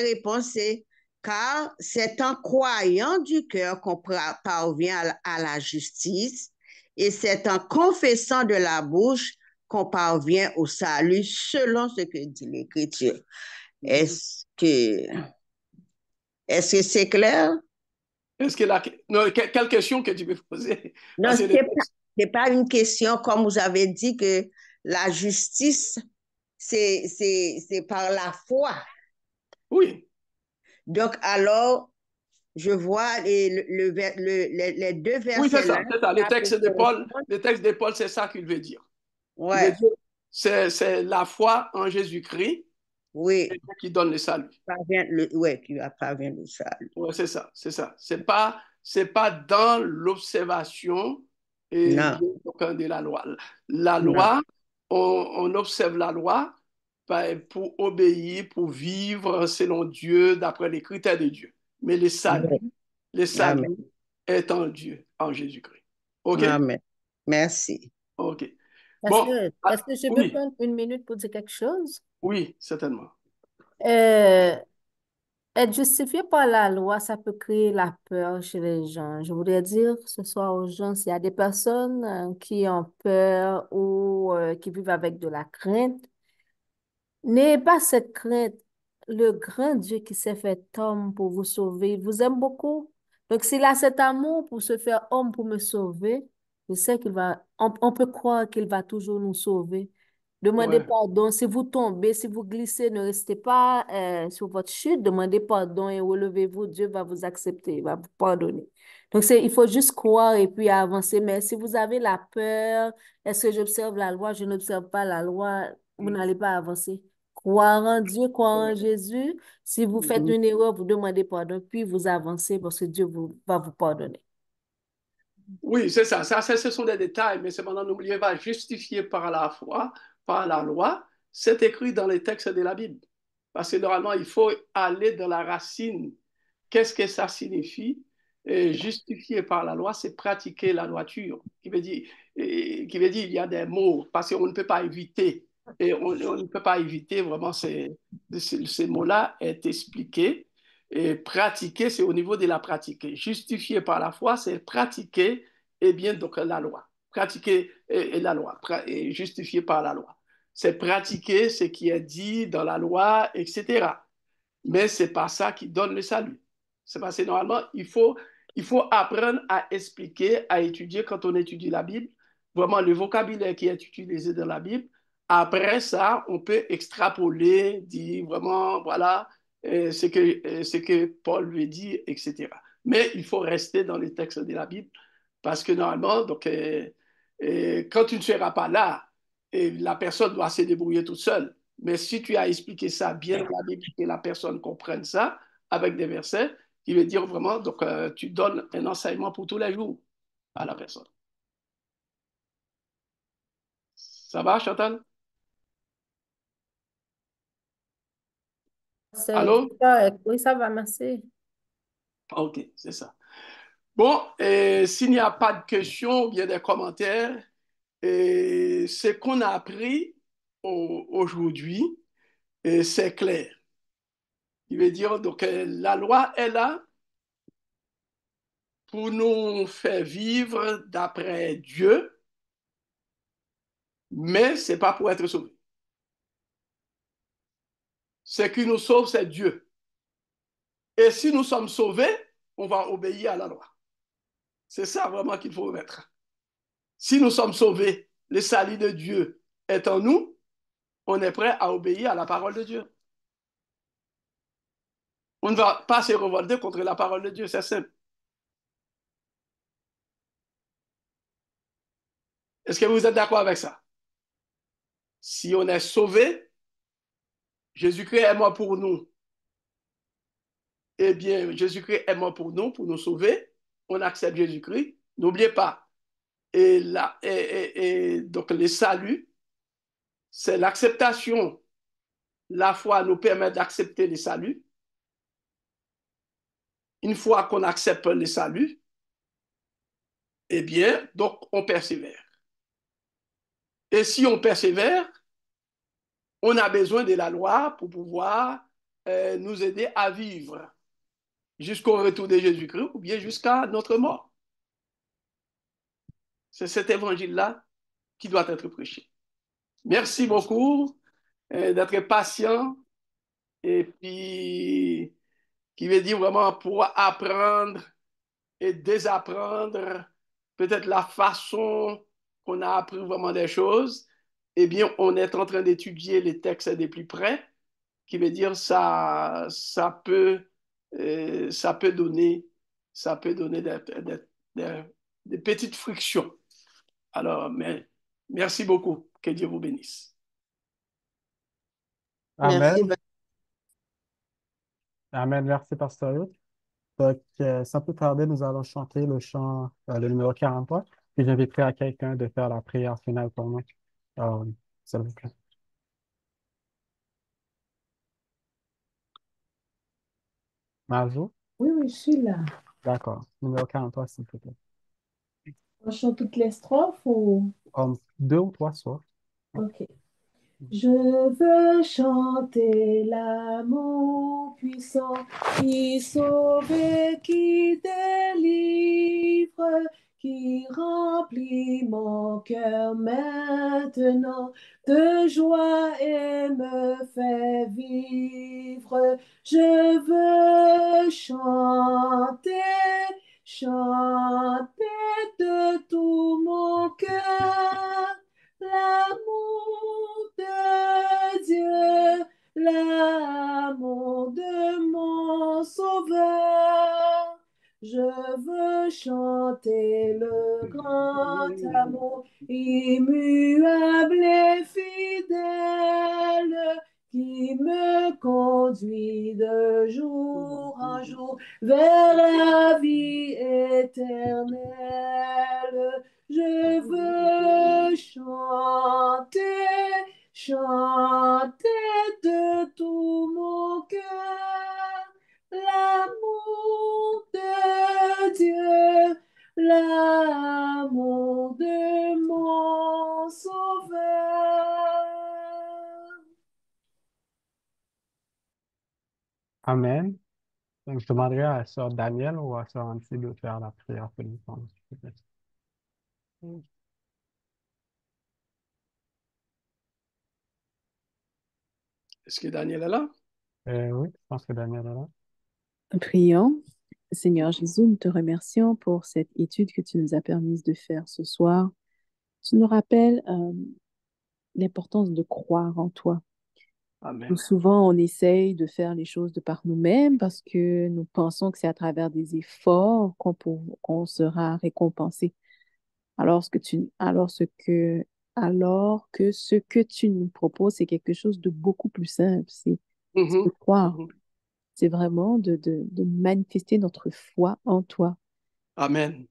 réponse, c'est car c'est en croyant du cœur qu'on parvient à la justice et c'est en confessant de la bouche qu'on parvient au salut selon ce que dit l'Écriture. Est-ce que est-ce que c'est clair? Est-ce que non, quelle question que tu peux poser? Non, ce n'est pas une question, comme vous avez dit, que la justice, c'est par la foi. Oui. Donc, alors, je vois les deux versets. Oui, c'est ça. Le texte de Paul, c'est ça qu'il veut dire. Ouais. C'est la foi en Jésus-Christ oui. qui donne le salut. Oui, qui parvient le salut. Oui, c'est ça, c'est ça. C'est pas dans l'observation de la loi. La loi, on observe la loi pour obéir, pour vivre selon Dieu, d'après les critères de Dieu. Mais le salut est en Dieu, en Jésus-Christ. OK? Amen. Merci. OK. Est-ce que je peux prendre une minute pour dire quelque chose? Oui, certainement. Être justifié par la loi, ça peut créer la peur chez les gens. Je voudrais dire ce soir aux gens, s'il y a des personnes qui ont peur ou qui vivent avec de la crainte, n'ayez pas cette crainte. Le grand Dieu qui s'est fait homme pour vous sauver, il vous aime beaucoup. Donc, s'il a cet amour pour se faire homme pour me sauver, je sais on peut croire qu'il va toujours nous sauver. Demandez pardon. Si vous tombez, si vous glissez, ne restez pas sur votre chute. Demandez pardon et relevez-vous. Dieu va vous accepter, il va vous pardonner. Donc, il faut juste croire et puis avancer. Mais si vous avez la peur, est-ce que j'observe la loi? Je n'observe pas la loi. Vous n'allez pas avancer. Croire en Dieu, croire en Jésus. Si vous faites une erreur, vous demandez pardon, puis vous avancez parce que Dieu va vous pardonner. Oui, c'est ça. Ce sont des détails, mais cependant, n'oubliez pas, justifié par la foi, par la loi, c'est écrit dans les textes de la Bible. Parce que normalement, il faut aller dans la racine. Qu'est-ce que ça signifie? Justifié par la loi, c'est pratiquer la droiture. Qui veut dire, il y a des mots, parce qu'on ne peut pas éviter. Et on ne peut pas éviter vraiment ces mots-là est expliqué. Et pratiquer, c'est au niveau de la pratique. Justifié par la foi, c'est pratiquer, et bien donc la loi. Pratiquer la loi, et justifié par la loi. C'est pratiquer ce qui est dit dans la loi, etc. Mais ce n'est pas ça qui donne le salut. C'est parce que normalement, il faut apprendre à expliquer, à étudier quand on étudie la Bible, vraiment le vocabulaire qui est utilisé dans la Bible. Après ça, on peut extrapoler, dire vraiment, voilà, ce que Paul veut dire, etc. Mais il faut rester dans les textes de la Bible parce que normalement, donc, quand tu ne seras pas là, la personne doit se débrouiller toute seule. Mais si tu as expliqué ça bien dans la Bible, que la personne comprenne ça avec des versets, qui veut dire vraiment, donc tu donnes un enseignement pour tous les jours à la personne. Ça va, Chantal? Allô? Oui, ça va, merci. OK, c'est ça. Bon, s'il n'y a pas de questions ou bien des commentaires, ce qu'on a appris aujourd'hui, c'est clair. Il veut dire, donc, la loi est là pour nous faire vivre d'après Dieu, mais ce n'est pas pour être sauvés. Ce qui nous sauve, c'est Dieu. Et si nous sommes sauvés, on va obéir à la loi. C'est ça vraiment qu'il faut mettre. Si nous sommes sauvés, le salut de Dieu est en nous, on est prêt à obéir à la parole de Dieu. On ne va pas se révolter contre la parole de Dieu, c'est simple. Est-ce que vous êtes d'accord avec ça? Si on est sauvé, Jésus-Christ est mort pour nous. Eh bien, Jésus-Christ est mort pour nous sauver. On accepte Jésus-Christ. N'oubliez pas. Donc, le salut, c'est l'acceptation. La foi nous permet d'accepter le salut. une fois qu'on accepte le salut, eh bien, donc on persévère. Et si on persévère, on a besoin de la loi pour pouvoir nous aider à vivre jusqu'au retour de Jésus-Christ ou bien jusqu'à notre mort. C'est cet évangile-là qui doit être prêché. Merci beaucoup d'être patient et puis qui veut dire vraiment pour apprendre et désapprendre peut-être la façon qu'on a appris vraiment des choses. Eh bien, on est en train d'étudier les textes des plus près, qui veut dire ça peut donner, des petites frictions. Alors, mais merci beaucoup. Que Dieu vous bénisse. Merci. Amen. Amen. Merci, Pasteur Ruth. Donc, sans plus tarder, nous allons chanter le chant, le numéro 43. Et j'inviterai à quelqu'un de faire la prière finale pour nous. S'il vous plaît. Marjo? Oui, oui, je suis là. D'accord. Numéro 43, s'il vous plaît. On chante toutes les strophes ou... 2 ou 3 soirs. Ok. Je veux chanter l'amour puissant qui sauve et qui délivre, qui remplit mon cœur maintenant de joie et me fait vivre. Je veux chanter, chanter de tout mon cœur l'amour de Dieu, l'amour de mon Sauveur. Je veux chanter le grand amour immuable et fidèle qui me conduit de jour en jour vers la vie éternelle. Je veux chanter, chanter de tout mon cœur l'amour de Dieu, l'amour de mon Sauveur. Amen. Donc, je demanderai à la sœur Daniel ou à la sœur Annecy de faire la prière pour nous. S'il vous plaît. Est-ce que Daniel est là? Oui, je pense que Daniel est là. Prions. Seigneur Jésus, nous te remercions pour cette étude que tu nous as permis de faire ce soir. Tu nous rappelles l'importance de croire en toi. Amen. Souvent, on essaye de faire les choses de par nous-mêmes parce que nous pensons que c'est à travers des efforts qu'on sera récompensé. Alors que ce que tu nous proposes, c'est quelque chose de beaucoup plus simple. C'est de croire. C'est vraiment de manifester notre foi en toi. Amen.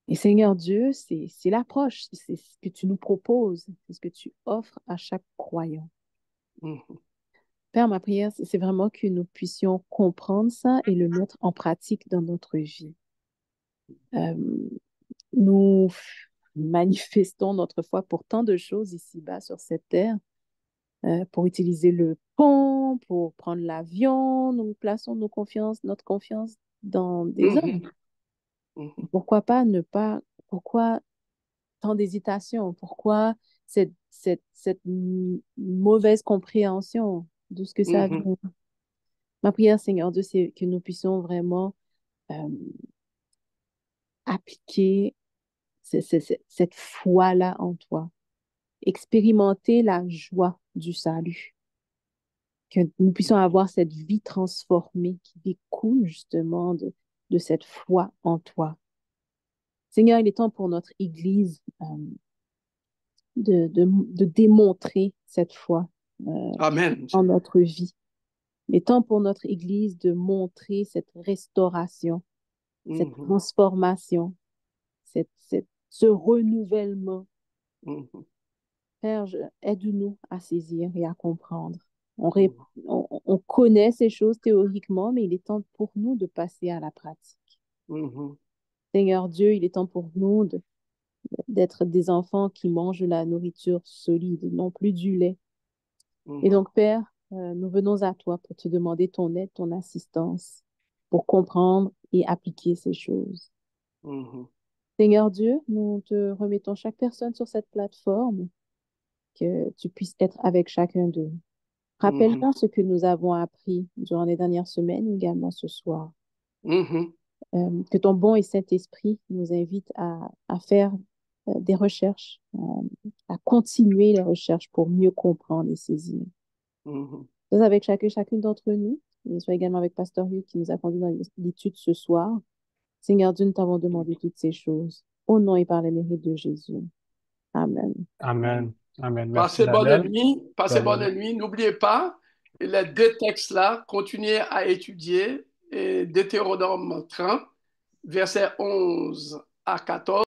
Et Seigneur Dieu, c'est l'approche, c'est ce que tu nous proposes, c'est ce que tu offres à chaque croyant. Père, ma prière, c'est vraiment que nous puissions comprendre ça et le mettre en pratique dans notre vie. Nous manifestons notre foi pour tant de choses ici-bas sur cette terre, pour utiliser le pont, pour prendre l'avion, nous plaçons notre confiance dans des hommes. Pourquoi pourquoi tant d'hésitation? Pourquoi cette mauvaise compréhension de ce que ça veut? Ma prière, Seigneur Dieu, c'est que nous puissions vraiment appliquer cette foi-là en toi, expérimenter la joie du salut, que nous puissions avoir cette vie transformée qui découle justement de cette foi en toi. Seigneur, il est temps pour notre Église de démontrer cette foi Amen. en notre vie. Il est temps pour notre Église de montrer cette restauration, cette transformation, ce renouvellement. Père, aide-nous à saisir et à comprendre. On connaît ces choses théoriquement, mais il est temps pour nous de passer à la pratique. Seigneur Dieu, il est temps pour nous d'être des enfants qui mangent la nourriture solide, non plus du lait. Et donc, Père, nous venons à toi pour te demander ton aide, ton assistance, pour comprendre et appliquer ces choses. Seigneur Dieu, nous te remettons chaque personne sur cette plateforme, que tu puisses être avec chacun d'eux. Rappelle-nous ce que nous avons appris durant les dernières semaines, également ce soir. Que ton bon et Saint-Esprit nous invite à faire des recherches, à continuer les recherches pour mieux comprendre et saisir. Sois avec chacune d'entre nous, et sois également avec Pasteur Hugh qui nous a conduit dans l'étude ce soir. Seigneur Dieu, nous t'avons demandé toutes ces choses. Au nom et par les mérites de Jésus. Amen. Amen. Amen. Merci, Passez bonne Daniel. nuit. Passez bonne nuit. N'oubliez pas, les deux textes-là, continuez à étudier. Et Deutéronome 30, versets 11 à 14.